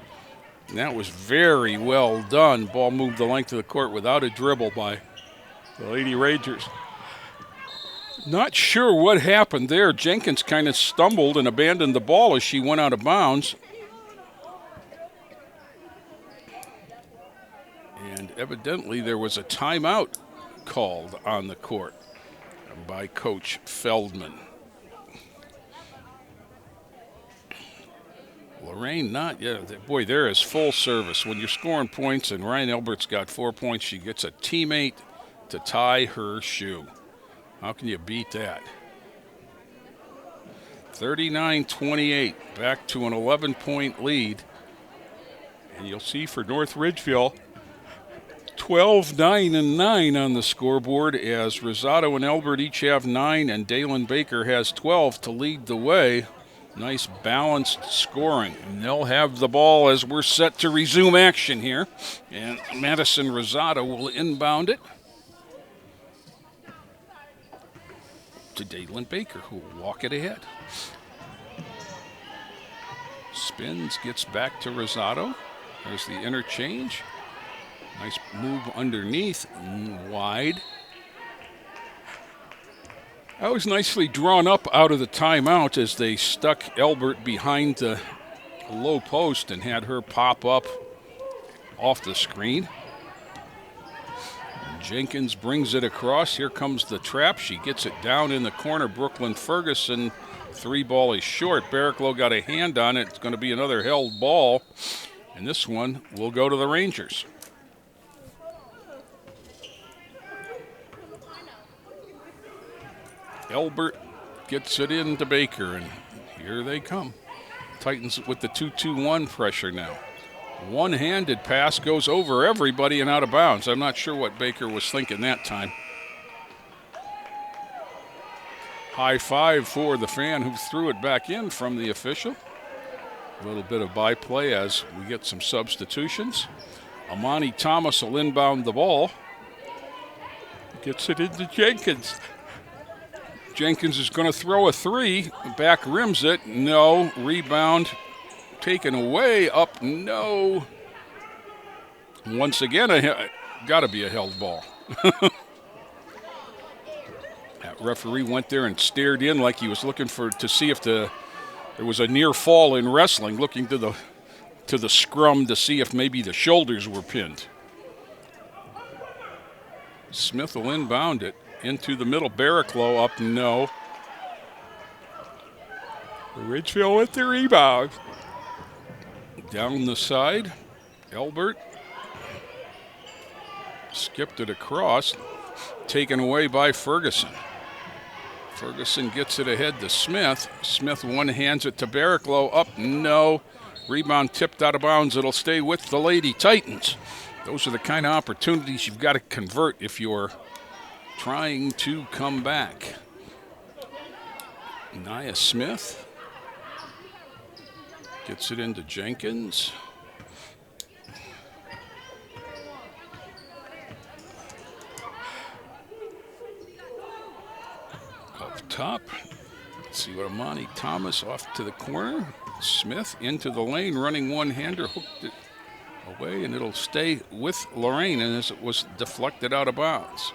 And that was very well done. Ball moved the length of the court without a dribble by the Lady Rangers. Not sure what happened there. Jenkins kind of stumbled and abandoned the ball as she went out of bounds. And evidently there was a timeout called on the court by Coach Feldman. Lorain not, yeah, boy, there is full service. When you're scoring points and Ryan Elbert's got 4 points, she gets a teammate to tie her shoe. How can you beat that? 39-28, back to an 11-point lead. And you'll see for North Ridgeville, 12, 9, and 9 on the scoreboard as Rosado and Elbert each have 9 and Dalen Baker has 12 to lead the way. Nice balanced scoring. And they'll have the ball as we're set to resume action here. And Madison Rosado will inbound it to Dalen Baker, who will walk it ahead. Spins, gets back to Rosado. There's the interchange. Nice move underneath, wide. That was nicely drawn up out of the timeout as they stuck Elbert behind the low post and had her pop up off the screen. Jenkins brings it across. Here comes the trap. She gets it down in the corner. Brooklyn Ferguson, 3 ball is short. Barrick-Low got a hand on it. It's going to be another held ball. And this one will go to the Rangers. Elbert gets it into Baker, and here they come. Titans with the 2-2-1 pressure now. One-handed pass goes over everybody and out of bounds. I'm not sure what Baker was thinking that time. High five for the fan who threw it back in from the official. A little bit of byplay as we get some substitutions. Amani Thomas will inbound the ball. Gets it into Jenkins. Jenkins is going to throw a 3. Back rims it. No. Rebound taken away. Up. No. Once again, got to be a held ball. That referee went there and stared in like he was looking to see if there was a near fall in wrestling, looking to the scrum to see if maybe the shoulders were pinned. Smith will inbound it into the middle. Barrick-Low up, no. Ridgeville with the rebound. Down the side, Elbert skipped it across, taken away by Ferguson. Ferguson gets it ahead to Smith. Smith one-hands it to Barrick-Low, up, no. Rebound tipped out of bounds. It'll stay with the Lady Titans. Those are the kind of opportunities you've got to convert if you're trying to come back. Nia Smith gets it into Jenkins. Up top, let's see what Amani Thomas off to the corner. Smith into the lane, running one-hander, hooked it away, and it'll stay with Lorain, and as it was deflected out of bounds.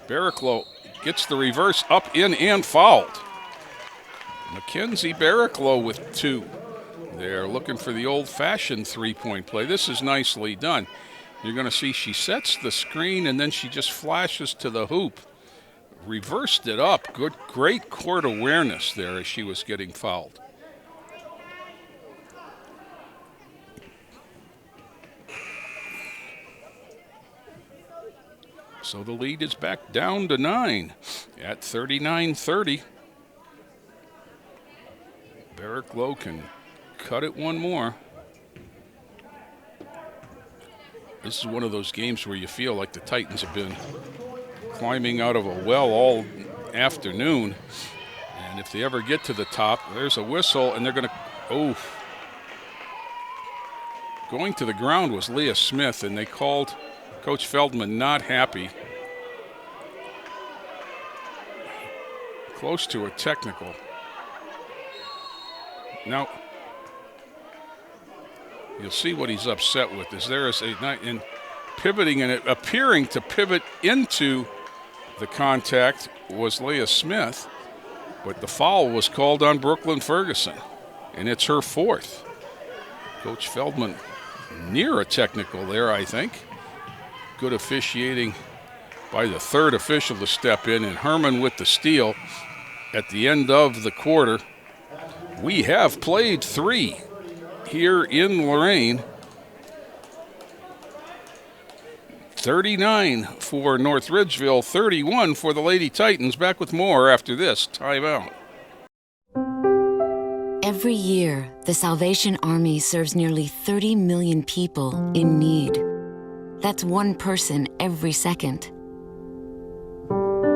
Barrick-Low gets the reverse up, in, and fouled. Mackenzie Barrick-Low with 2. They're looking for the old-fashioned three-point play. This is nicely done. You're going to see she sets the screen, and then she just flashes to the hoop. Reversed it up. Great court awareness there as she was getting fouled. So the lead is back down to 9 at 39-30. Barrick-Low can cut it one more. This is one of those games where you feel like the Titans have been climbing out of a well all afternoon. And if they ever get to the top, there's a whistle, and they're going to, going to the ground was Leah Smith, and they called Coach Feldman not happy. Close to a technical. Now, you'll see what he's upset with. In pivoting and appearing to pivot into the contact was Leah Smith, but the foul was called on Brooklyn Ferguson, and it's her fourth. Coach Feldman near a technical there, I think. Good officiating by the third official to step in, and Herman with the steal at the end of the quarter. We have played 3 here in Lorain. 39 for North Ridgeville, 31 for the Lady Titans. Back with more after this timeout. Every year, the Salvation Army serves nearly 30 million people in need. That's one person every second.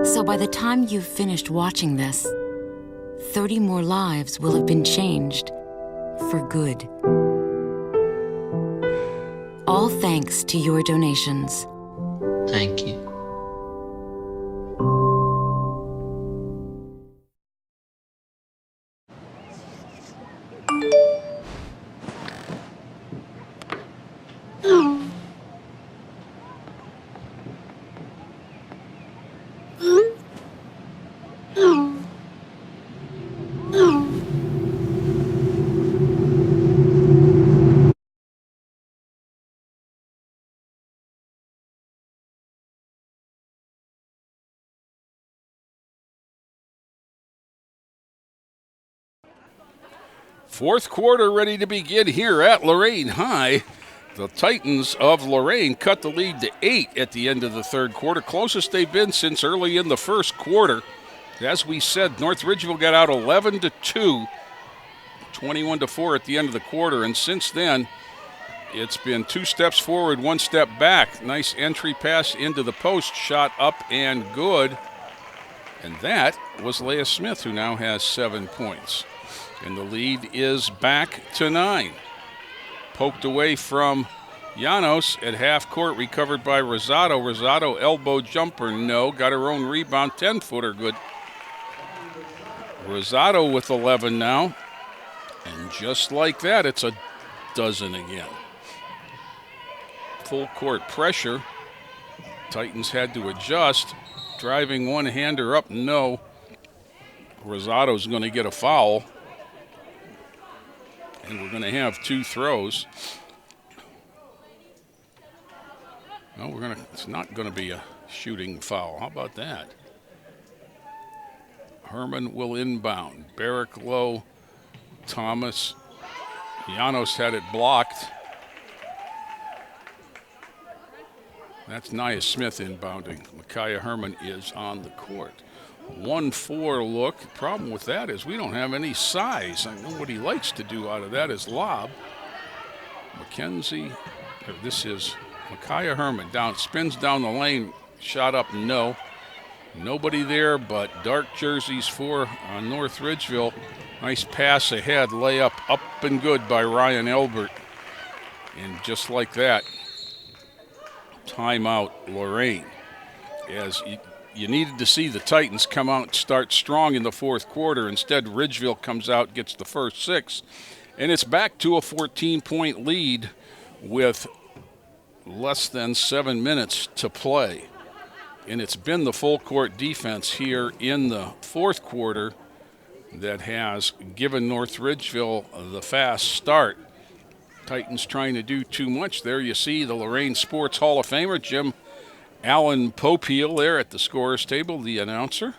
So by the time you've finished watching this, 30 more lives will have been changed for good. All thanks to your donations. Thank you. Fourth quarter ready to begin here at Lorain High. The Titans of Lorain cut the lead to 8 at the end of the third quarter, closest they've been since early in the first quarter. As we said, North Ridgeville got out 11-2, 21-4 at the end of the quarter, and since then, it's been 2 steps forward, 1 step back. Nice entry pass into the post, shot up and good. And that was Leah Smith, who now has 7 points. And the lead is back to 9. Poked away from Llanos at half court, recovered by Rosado. Rosado elbow jumper, no. Got her own rebound, 10-footer, good. Rosado with 11 now. And just like that, it's a dozen again. Full court pressure. Titans had to adjust. Driving one-hander up, no. Rosado's going to get a foul. And we're going to have 2 throws. No, it's not going to be a shooting foul. How about that? Herman will inbound. Barrick low. Thomas. Llanos had it blocked. That's Nia Smith inbounding. Micaiah Herman is on the court. 1-4 look. The problem with that is we don't have any size. I know what he likes to do out of that is lob. This is Micaiah Herman spins down the lane, shot up, no. Nobody there but dark jerseys for North Ridgeville. Nice pass ahead, layup up and good by Ryan Elbert. And just like that, timeout Lorain. As you needed to see the Titans come out and start strong in the fourth quarter. Instead, Ridgeville comes out, gets the first 6. And it's back to a 14-point lead with less than 7 minutes to play. And it's been the full court defense here in the fourth quarter that has given North Ridgeville the fast start. Titans trying to do too much. There you see the Lorain Sports Hall of Famer, Jim Alan Popeil, there at the scorer's table, the announcer,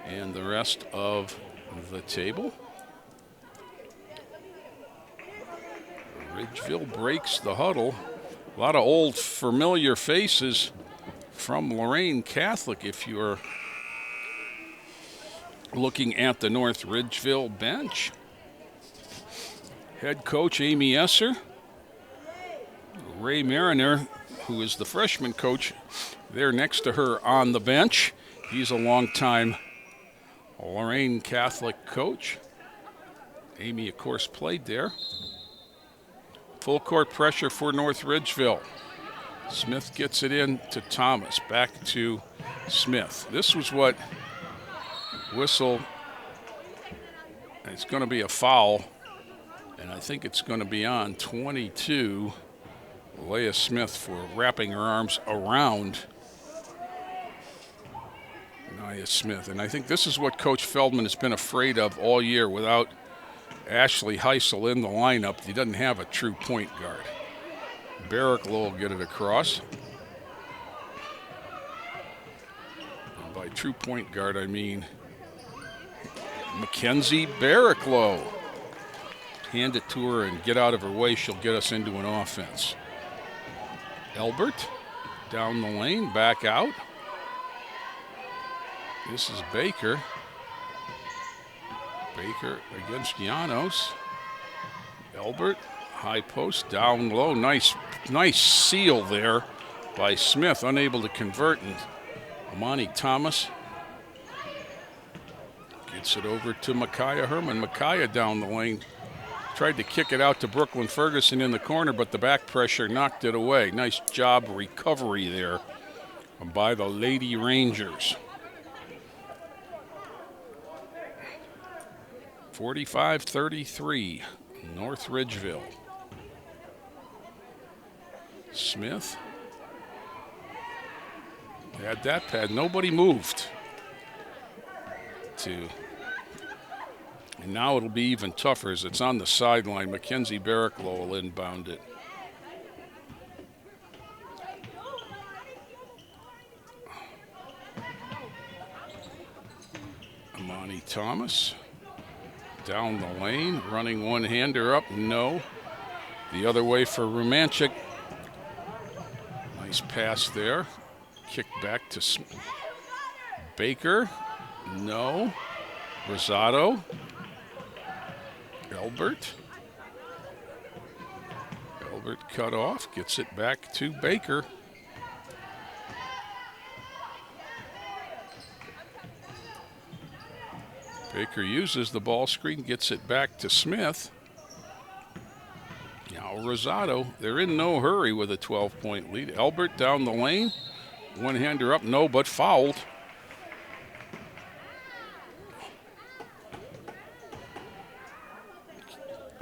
and the rest of the table. Ridgeville breaks the huddle. A lot of old familiar faces from Lorain Catholic if you're looking at the North Ridgeville bench. Head coach Amy Esser. Ray Mariner, who is the freshman coach, there next to her on the bench. He's a longtime Lorain Catholic coach. Amy, of course, played there. Full court pressure for North Ridgeville. Smith gets it in to Thomas. Back to Smith. This was what whistle. It's going to be a foul, and I think it's going to be on 22. Leah Smith for wrapping her arms around Nia Smith. And I think this is what Coach Feldman has been afraid of all year. Without Ashley Heisel in the lineup, he doesn't have a true point guard. Barricklow will get it across. And by true point guard, I mean Mackenzie Barricklow. Hand it to her and get out of her way. She'll get us into an offense. Elbert down the lane, back out. This is Baker. Baker against Llanos. Elbert, high post, down low. Nice seal there by Smith, unable to convert. And Amani Thomas gets it over to Micaiah Herman. Micaiah down the lane. Tried to kick it out to Brooklyn Ferguson in the corner, but the back pressure knocked it away. Nice job recovery there by the Lady Rangers. 45-33, North Ridgeville. Smith had that pad. Nobody moved. And now it'll be even tougher as it's on the sideline. Mackenzie Barricklow will inbound it. Amani Thomas down the lane, running one-hander up, no. The other way for Romanchik. Nice pass there. Kick back to Baker, no. Rosado. Elbert cut off, gets it back to Baker. Baker uses the ball screen, gets it back to Smith. Now Rosado, they're in no hurry with a 12-point lead. Elbert down the lane, one-hander up, no, but fouled.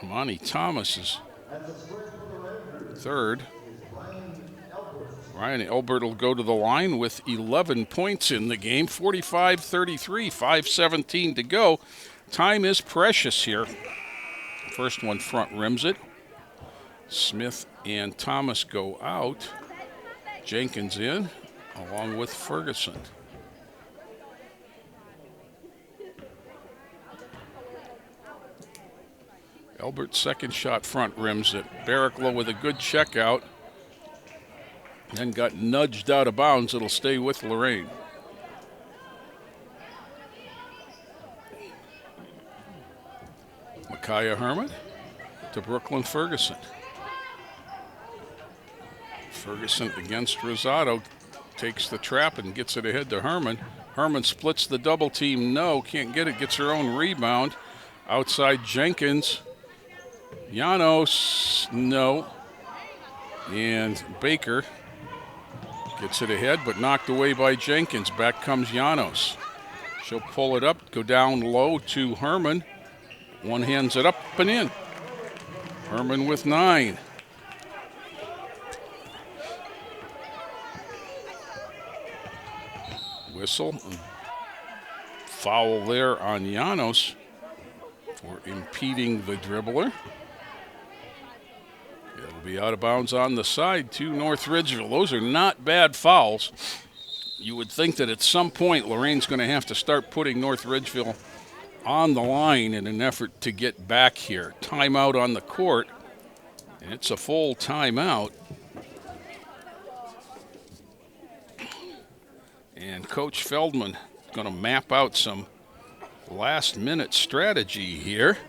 Amani Thomas is third. Ryan Elbert will go to the line with 11 points in the game. 45-33, 5:17 to go. Time is precious here. First one front rims it. Smith and Thomas go out. Jenkins in, along with Ferguson. Elbert's second shot front rims it. Barricklow with a good check out. Then got nudged out of bounds. It'll stay with Lorain. Micaiah Herman to Brooklyn Ferguson. Ferguson against Rosado. Takes the trap and gets it ahead to Herman. Herman splits the double team. No, can't get it. Gets her own rebound. Outside Jenkins. Llanos, no. And Baker gets it ahead, but knocked away by Jenkins. Back comes Llanos. She'll pull it up, go down low to Herman. One hands it up and in. Herman with 9. Whistle. Foul there on Llanos for impeding the dribbler. It'll be out of bounds on the side to North Ridgeville. Those are not bad fouls. You would think that at some point Lorain's going to have to start putting North Ridgeville on the line in an effort to get back here. Timeout on the court, and it's a full timeout. And Coach Feldman is going to map out some last-minute strategy here.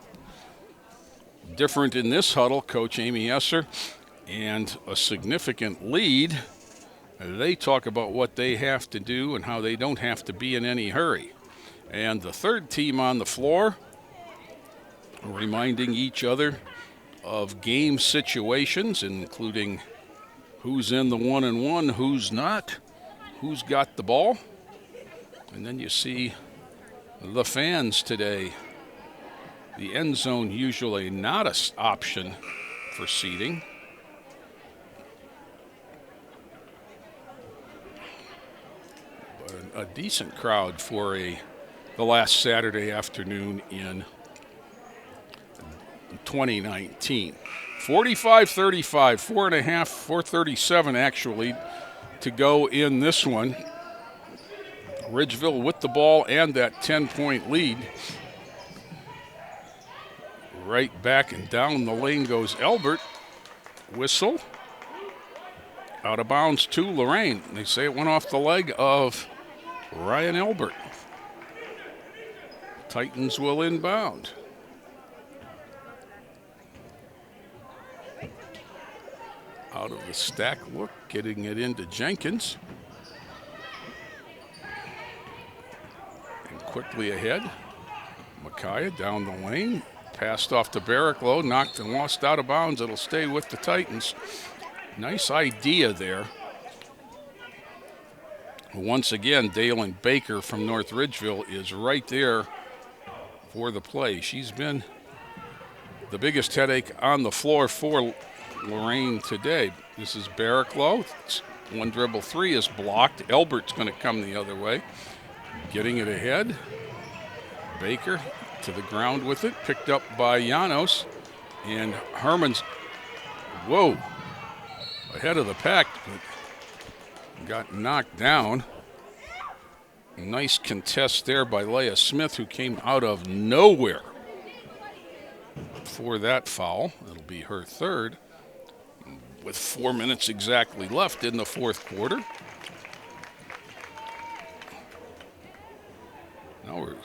different in this huddle, Coach Amy Esser, and a significant lead. They talk about what they have to do and how they don't have to be in any hurry. And the third team on the floor, reminding each other of game situations, including who's in the 1-and-1, who's not, who's got the ball. And then you see the fans today. The end zone usually not an option for seating. But a decent crowd for the last Saturday afternoon in 2019. 45-35, 4.5, 4:37 actually to go in this one. Ridgeville with the ball and that 10-point lead. Right back and down the lane goes Elbert. Whistle. Out of bounds to Lorain. They say it went off the leg of Ryan Elbert. Titans will inbound. Out of the stack look, getting it into Jenkins. And quickly ahead. Micaiah down the lane. Passed off to Barricklow, knocked and lost out of bounds. It'll stay with the Titans. Nice idea there. Once again, Dalen Baker from North Ridgeville is right there for the play. She's been the biggest headache on the floor for Lorain today. This is Barricklow. One dribble three is blocked. Elbert's going to come the other way. Getting it ahead. Baker to the ground with it. Picked up by Janos. And Herman's, whoa, ahead of the pack, but got knocked down. Nice contest there by Leah Smith, who came out of nowhere for that foul. It'll be her third with 4 minutes exactly left in the fourth quarter. Now we're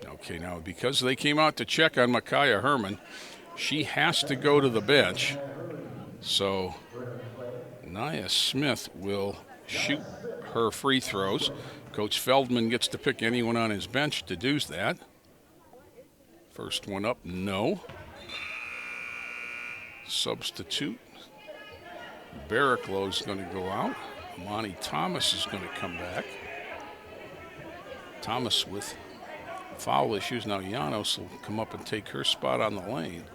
okay, now because they came out to check on Micaiah Herman, she has to go to the bench. So Nia Smith will shoot her free throws. Coach Feldman gets to pick anyone on his bench to do that. First one up, no. Substitute. Barricklow's going to go out. Monty Thomas is going to come back. Thomas with foul issues. Now Janos will come up and take her spot on the lane.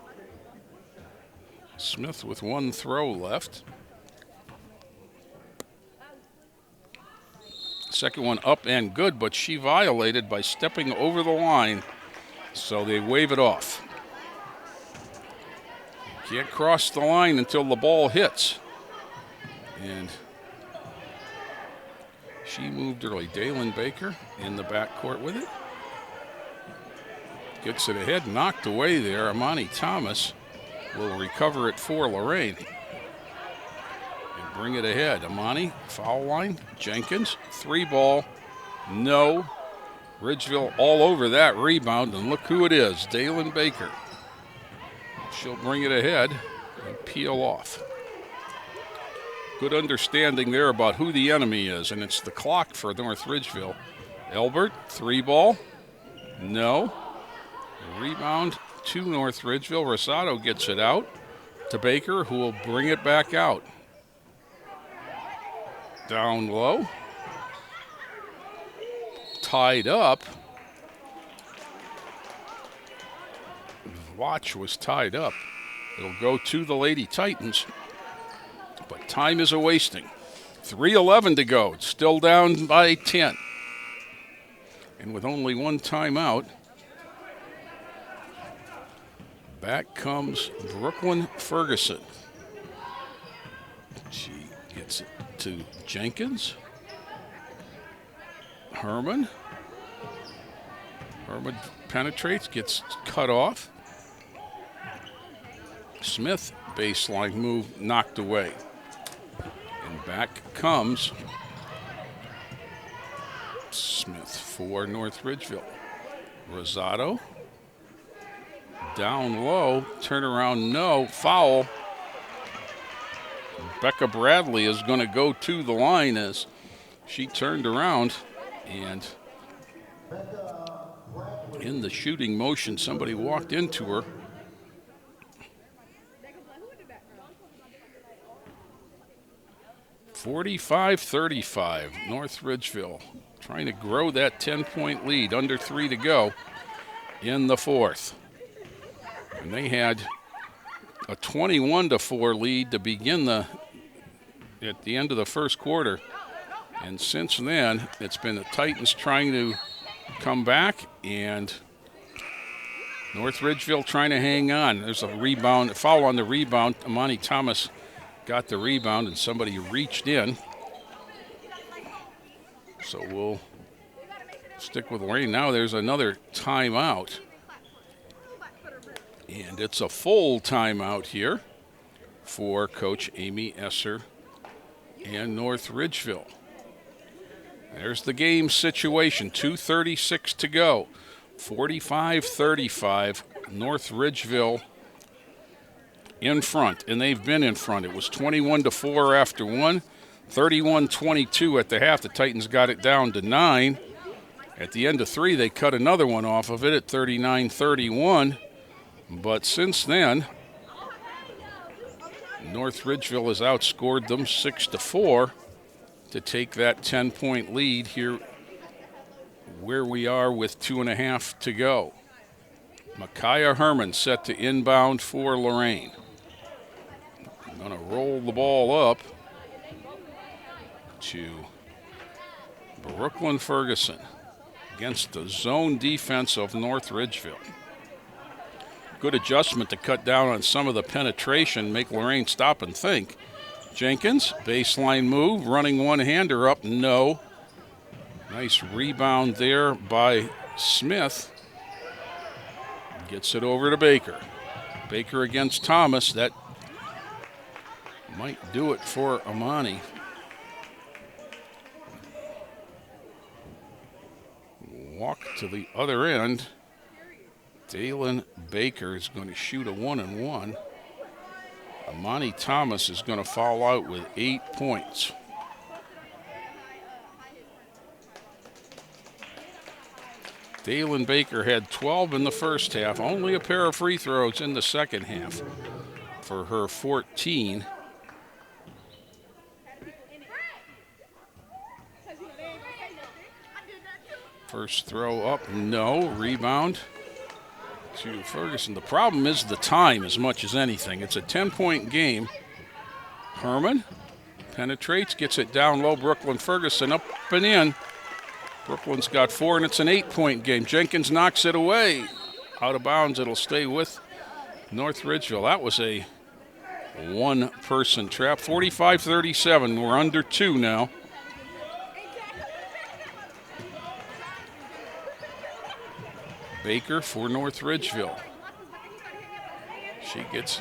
Smith with one throw left. Second one up and good, but she violated by stepping over the line, so they wave it off. Can't cross the line until the ball hits. And she moved early. Dalen Baker in the backcourt with it. Gets it ahead, knocked away there. Amani Thomas will recover it for Lorain. And bring it ahead. Amani, foul line. Jenkins, three ball. No. Ridgeville all over that rebound, and look who it is, Dalen Baker. She'll bring it ahead and peel off. Good understanding there about who the enemy is, and it's the clock for North Ridgeville. Elbert, three ball. No. Rebound to North Ridgeville. Rosado gets it out to Baker, who will bring it back out. Down low. Tied up. Watch was tied up. It'll go to the Lady Titans, but time is a-wasting. 3:11 to go. It's still down by 10. And with only one timeout, back comes Brooklyn Ferguson. She gets it to Jenkins. Herman. Herman penetrates, gets cut off. Smith, baseline move, knocked away. And back comes Smith for North Ridgeville. Rosado. Down low. Turnaround, no. Foul. Becca Bradley is going to go to the line as she turned around, and in the shooting motion, somebody walked into her. (45-35), North Ridgeville trying to grow that 10-point lead. Under 3 to go in the fourth. And they had a 21-4 lead to begin at the end of the first quarter. And since then, it's been the Titans trying to come back and North Ridgeville trying to hang on. There's a rebound, a foul on the rebound. Amani Thomas got the rebound and somebody reached in. So we'll stick with Lorain. Now there's another timeout. And it's a full timeout here for Coach Amy Esser and North Ridgeville. There's the game situation, 2:36 to go. 45-35, North Ridgeville in front, and they've been in front. It was 21-4 after one, 31-22 at the half. The Titans got it down to 9. At the end of 3, they cut another one off of it at 39-31. But since then, North Ridgeville has outscored them 6-4 to take that 10-point lead here where we are with 2.5 to go. Micaiah Herman set to inbound for Lorain. Going to roll the ball up to Brooklyn Ferguson against the zone defense of North Ridgeville. Good adjustment to cut down on some of the penetration, make Lorain stop and think. Jenkins, baseline move, running one-hander up, no. Nice rebound there by Smith. Gets it over to Baker. Baker against Thomas. That might do it for Amani. Walk to the other end. Dalen Baker is going to shoot a 1-and-1. Amani Thomas is going to foul out with 8 points. Dalen Baker had 12 in the first half, only a pair of free throws in the second half for her 14. First throw up, no. Rebound to Ferguson. The problem is the time as much as anything. It's a 10-point game. Herman penetrates, gets it down low. Brooklyn Ferguson up and in. Brooklyn's got 4, and it's an 8-point game. Jenkins knocks it away. Out of bounds, it'll stay with North Ridgeville. That was a one-person trap. 45-37, we're under 2 now. Baker for North Ridgeville. She gets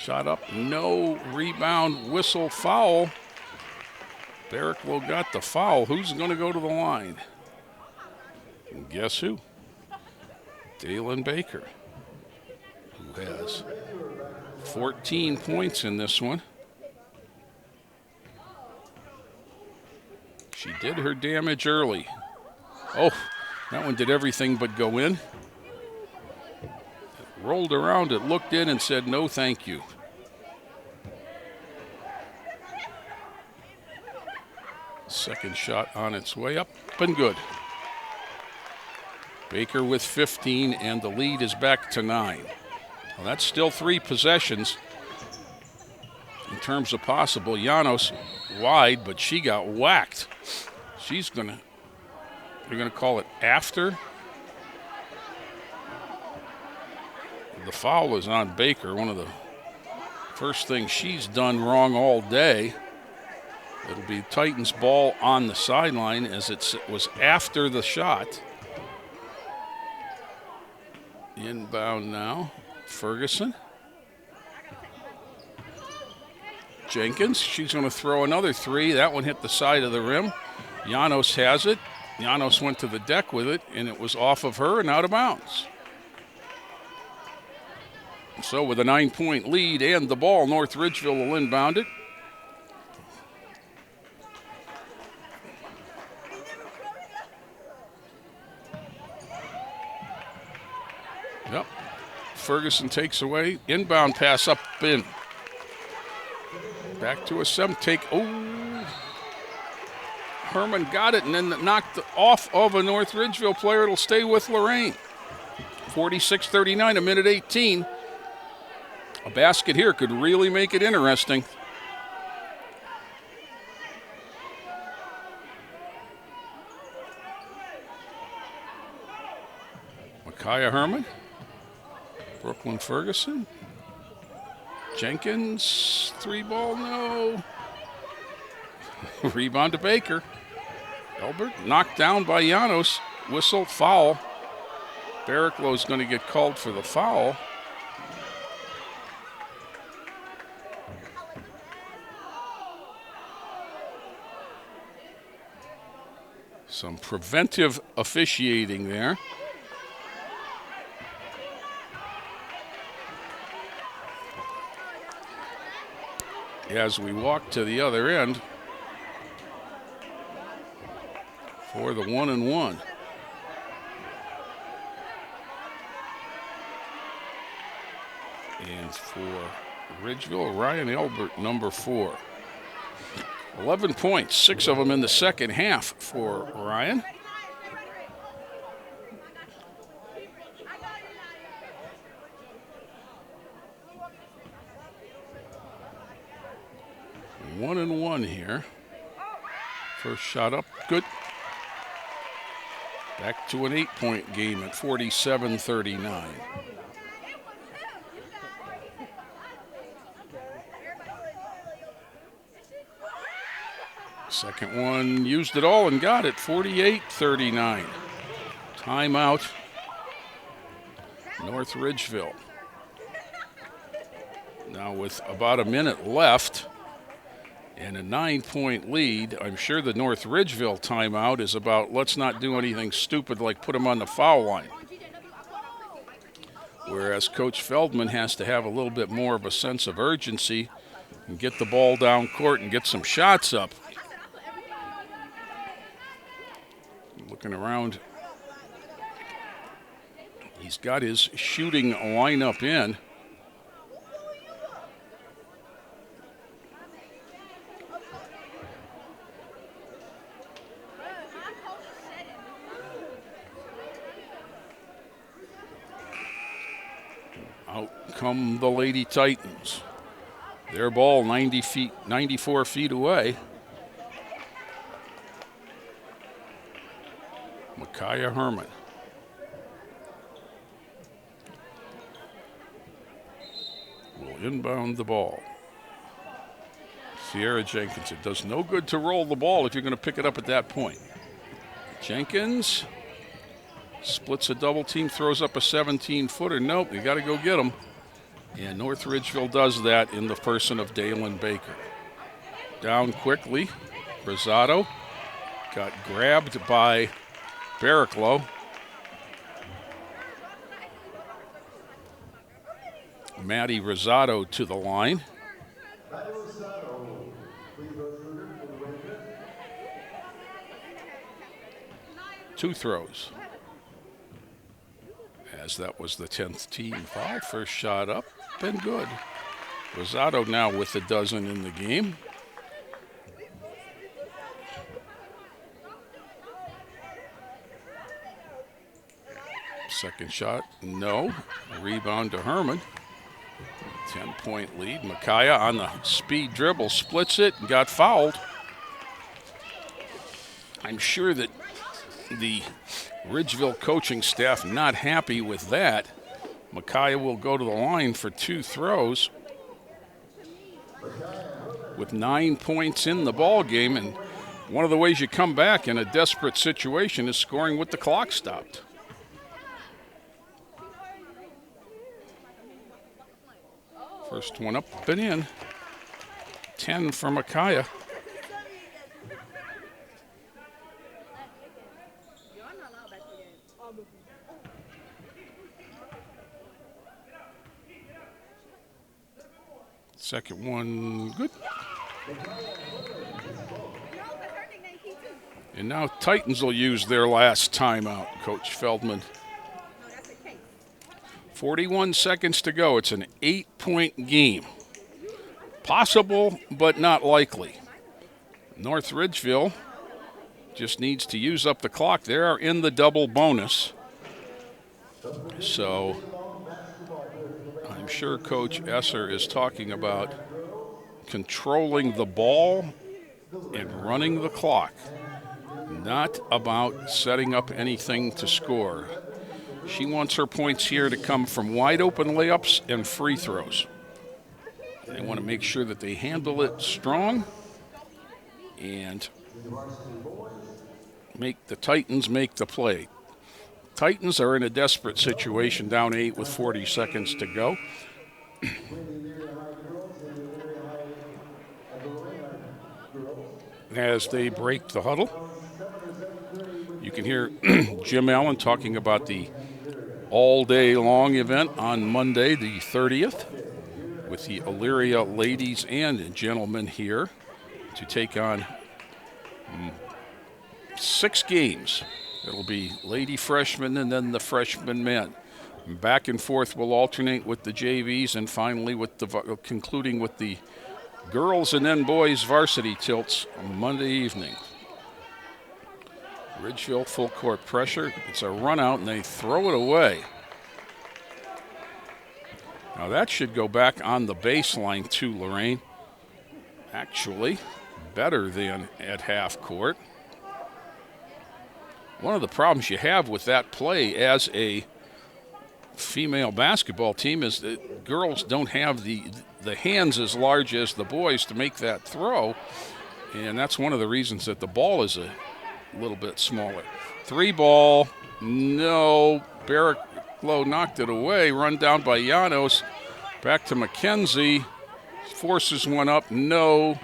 shot up, no. Rebound, whistle, foul. Barrickville got the foul. Who's going to go to the line? And guess who? Dalen Baker, who has 14 points in this one. She did her damage early. Oh, that one did everything but go in. It rolled around, it looked in and said, no, thank you. Second shot on its way up and good. Baker with 15, and the lead is back to 9. Well, that's still 3 possessions in terms of possible. Llanos wide, but she got whacked. She's going to, you're going to call it after. The foul is on Baker, one of the first things she's done wrong all day. It'll be Titans ball on the sideline as it was after the shot. Inbound now, Ferguson. Jenkins, she's going to throw another 3. That one hit the side of the rim. Janos has it. Janos went to the deck with it, and it was off of her and out of bounds. So with a 9-point lead and the ball, North Ridgeville will inbound it. Yep. Ferguson takes away. Inbound pass up in. Back to a 7. Herman got it and then knocked off of a North Ridgeville player. It'll stay with Lorain. 46-39, a minute 18. A basket here could really make it interesting. Micaiah Herman. Brooklyn Ferguson. Jenkins, 3-ball, no. Rebound to Baker. Elbert knocked down by Janos. Whistle, foul. Barraclough's going to get called for the foul. Some preventive officiating there. As we walk to the other end for the 1-and-1. And for Ridgeville, Ryan Elbert, number 4. 11 points, 6 of them in the second half for Ryan. One and one here. First shot up, good. Back to an 8-point game at 47-39. Second one used it all and got it, 48-39. Timeout, North Ridgeville. Now with about a minute left and a 9-point lead, I'm sure the North Ridgeville timeout is about let's not do anything stupid like put them on the foul line. Whereas Coach Feldman has to have a little bit more of a sense of urgency and get the ball down court and get some shots up. Looking around, he's got his shooting lineup in. Out come the Lady Titans. Their ball 94 feet away. Micaiah Herman. Will inbound the ball. Sierra Jenkins. It does no good to roll the ball if you're going to pick it up at that point. Jenkins splits a double team, throws up a 17-footer. Nope, you got to go get him. And North Ridgeville does that in the person of Dalen Baker. Down quickly. Rosado got grabbed by Barraclough. Maddie Rosado to the line. Two throws. As that was the 10th team foul. First shot up and good. Rosado now with a dozen in the game. Second shot, no. Rebound to Herman. 10-point lead. Micaiah on the speed dribble, splits it and got fouled. I'm sure that the Ridgeville coaching staff not happy with that. Micaiah will go to the line for two throws with 9 points in the ball game, and one of the ways you come back in a desperate situation is scoring with the clock stopped. First one up and in. 10 for Micaiah. Second one, good. And now Titans will use their last timeout, Coach Feldman. 41 seconds to go. It's an 8-point game. Possible, but not likely. North Ridgeville just needs to use up the clock. They are in the double bonus. So I'm sure Coach Esser is talking about controlling the ball and running the clock, not about setting up anything to score. She wants her points here to come from wide open layups and free throws. They want to make sure that they handle it strong and make the Titans make the play. Titans are in a desperate situation, down 8 with 40 seconds to go. As they break the huddle, you can hear Jim Allen talking about the all-day-long event on Monday, the 30th, with the Elyria ladies and gentlemen here to take on 6 games. It'll be lady freshmen and then the freshman men. Back and forth will alternate with the JVs and finally with the concluding with the girls and then boys varsity tilts on Monday evening. Ridgeville full court pressure. It's a run out and they throw it away. Now that should go back on the baseline to Lorain. Actually, better than at half court. One of the problems you have with that play as a female basketball team is that girls don't have the hands as large as the boys to make that throw. And that's one of the reasons that the ball is a little bit smaller. 3 ball, no. Barricklow knocked it away. Run down by Llanos. Back to McKenzie. Forces one up, no.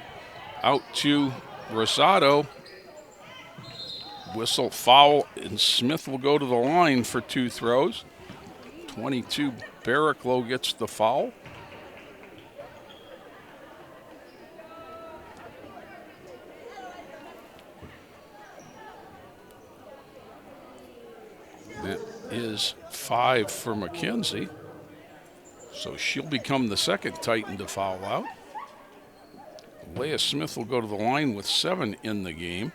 Out to Rosado. Whistle, foul, and Smith will go to the line for 2 throws. 22, Barricklow gets the foul. That is 5 for McKenzie. So she'll become the second Titan to foul out. Leah Smith will go to the line with 7 in the game.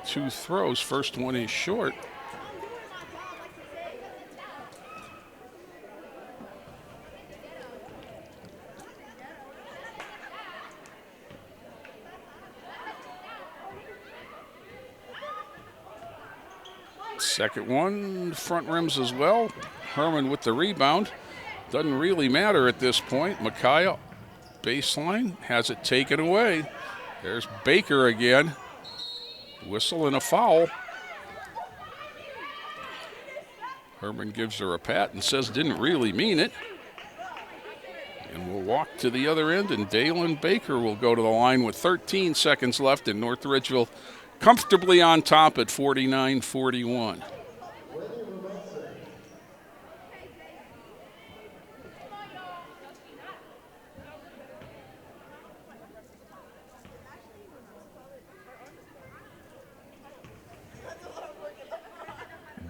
2 throws. First one is short. Second one, front rims as well. Herman with the rebound. Doesn't really matter at this point. Micaiah, baseline, has it taken away. There's Baker again. Whistle and a foul. Herman gives her a pat and says didn't really mean it. And we'll walk to the other end, and Dalen Baker will go to the line with 13 seconds left, and North Ridgeville comfortably on top at 49-41.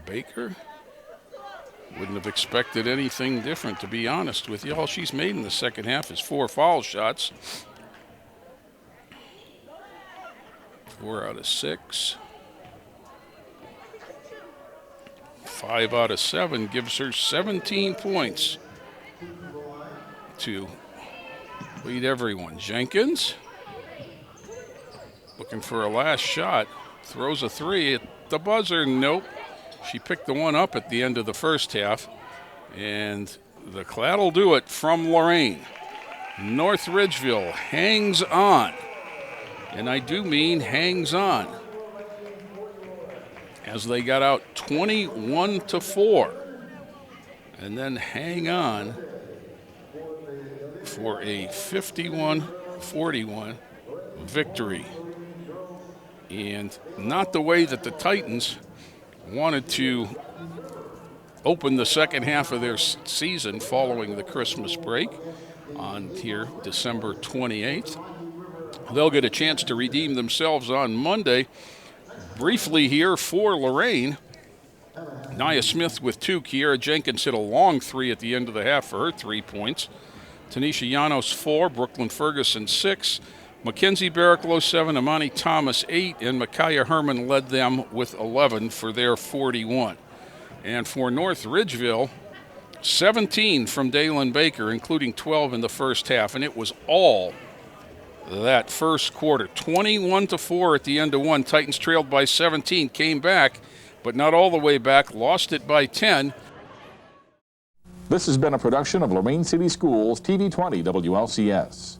Baker wouldn't have expected anything different, to be honest with you. All she's made in the second half is 4 foul shots. 4 out of 6. 5 out of 7 gives her 17 points to lead everyone. Jenkins looking for a last shot. Throws a 3 at the buzzer. Nope. She picked the one up at the end of the first half. And the Clad will do it from Lorain. North Ridgeville hangs on. And I do mean hangs on, as they got out 21-4, and then hang on for a 51-41 victory and not the way that the Titans wanted to open the second half of their season following the Christmas break on here December 28th. They'll get a chance to redeem themselves on Monday. Briefly here for Lorain, Nia Smith with 2. Kiera Jenkins hit a long 3 at the end of the half for her 3 points. Tanisha Llanos 4, Brooklyn Ferguson 6, Mackenzie Barraclough 7, Amani Thomas 8, and Micaiah Herman led them with 11 for their 41. And for North Ridgeville, 17 from Dalen Baker, including 12 in the first half, and it was all that first quarter. 21-4 at the end of one. Titans trailed by 17, came back, but not all the way back, lost it by 10. This has been a production of Lorain City Schools TV 20 WLCS.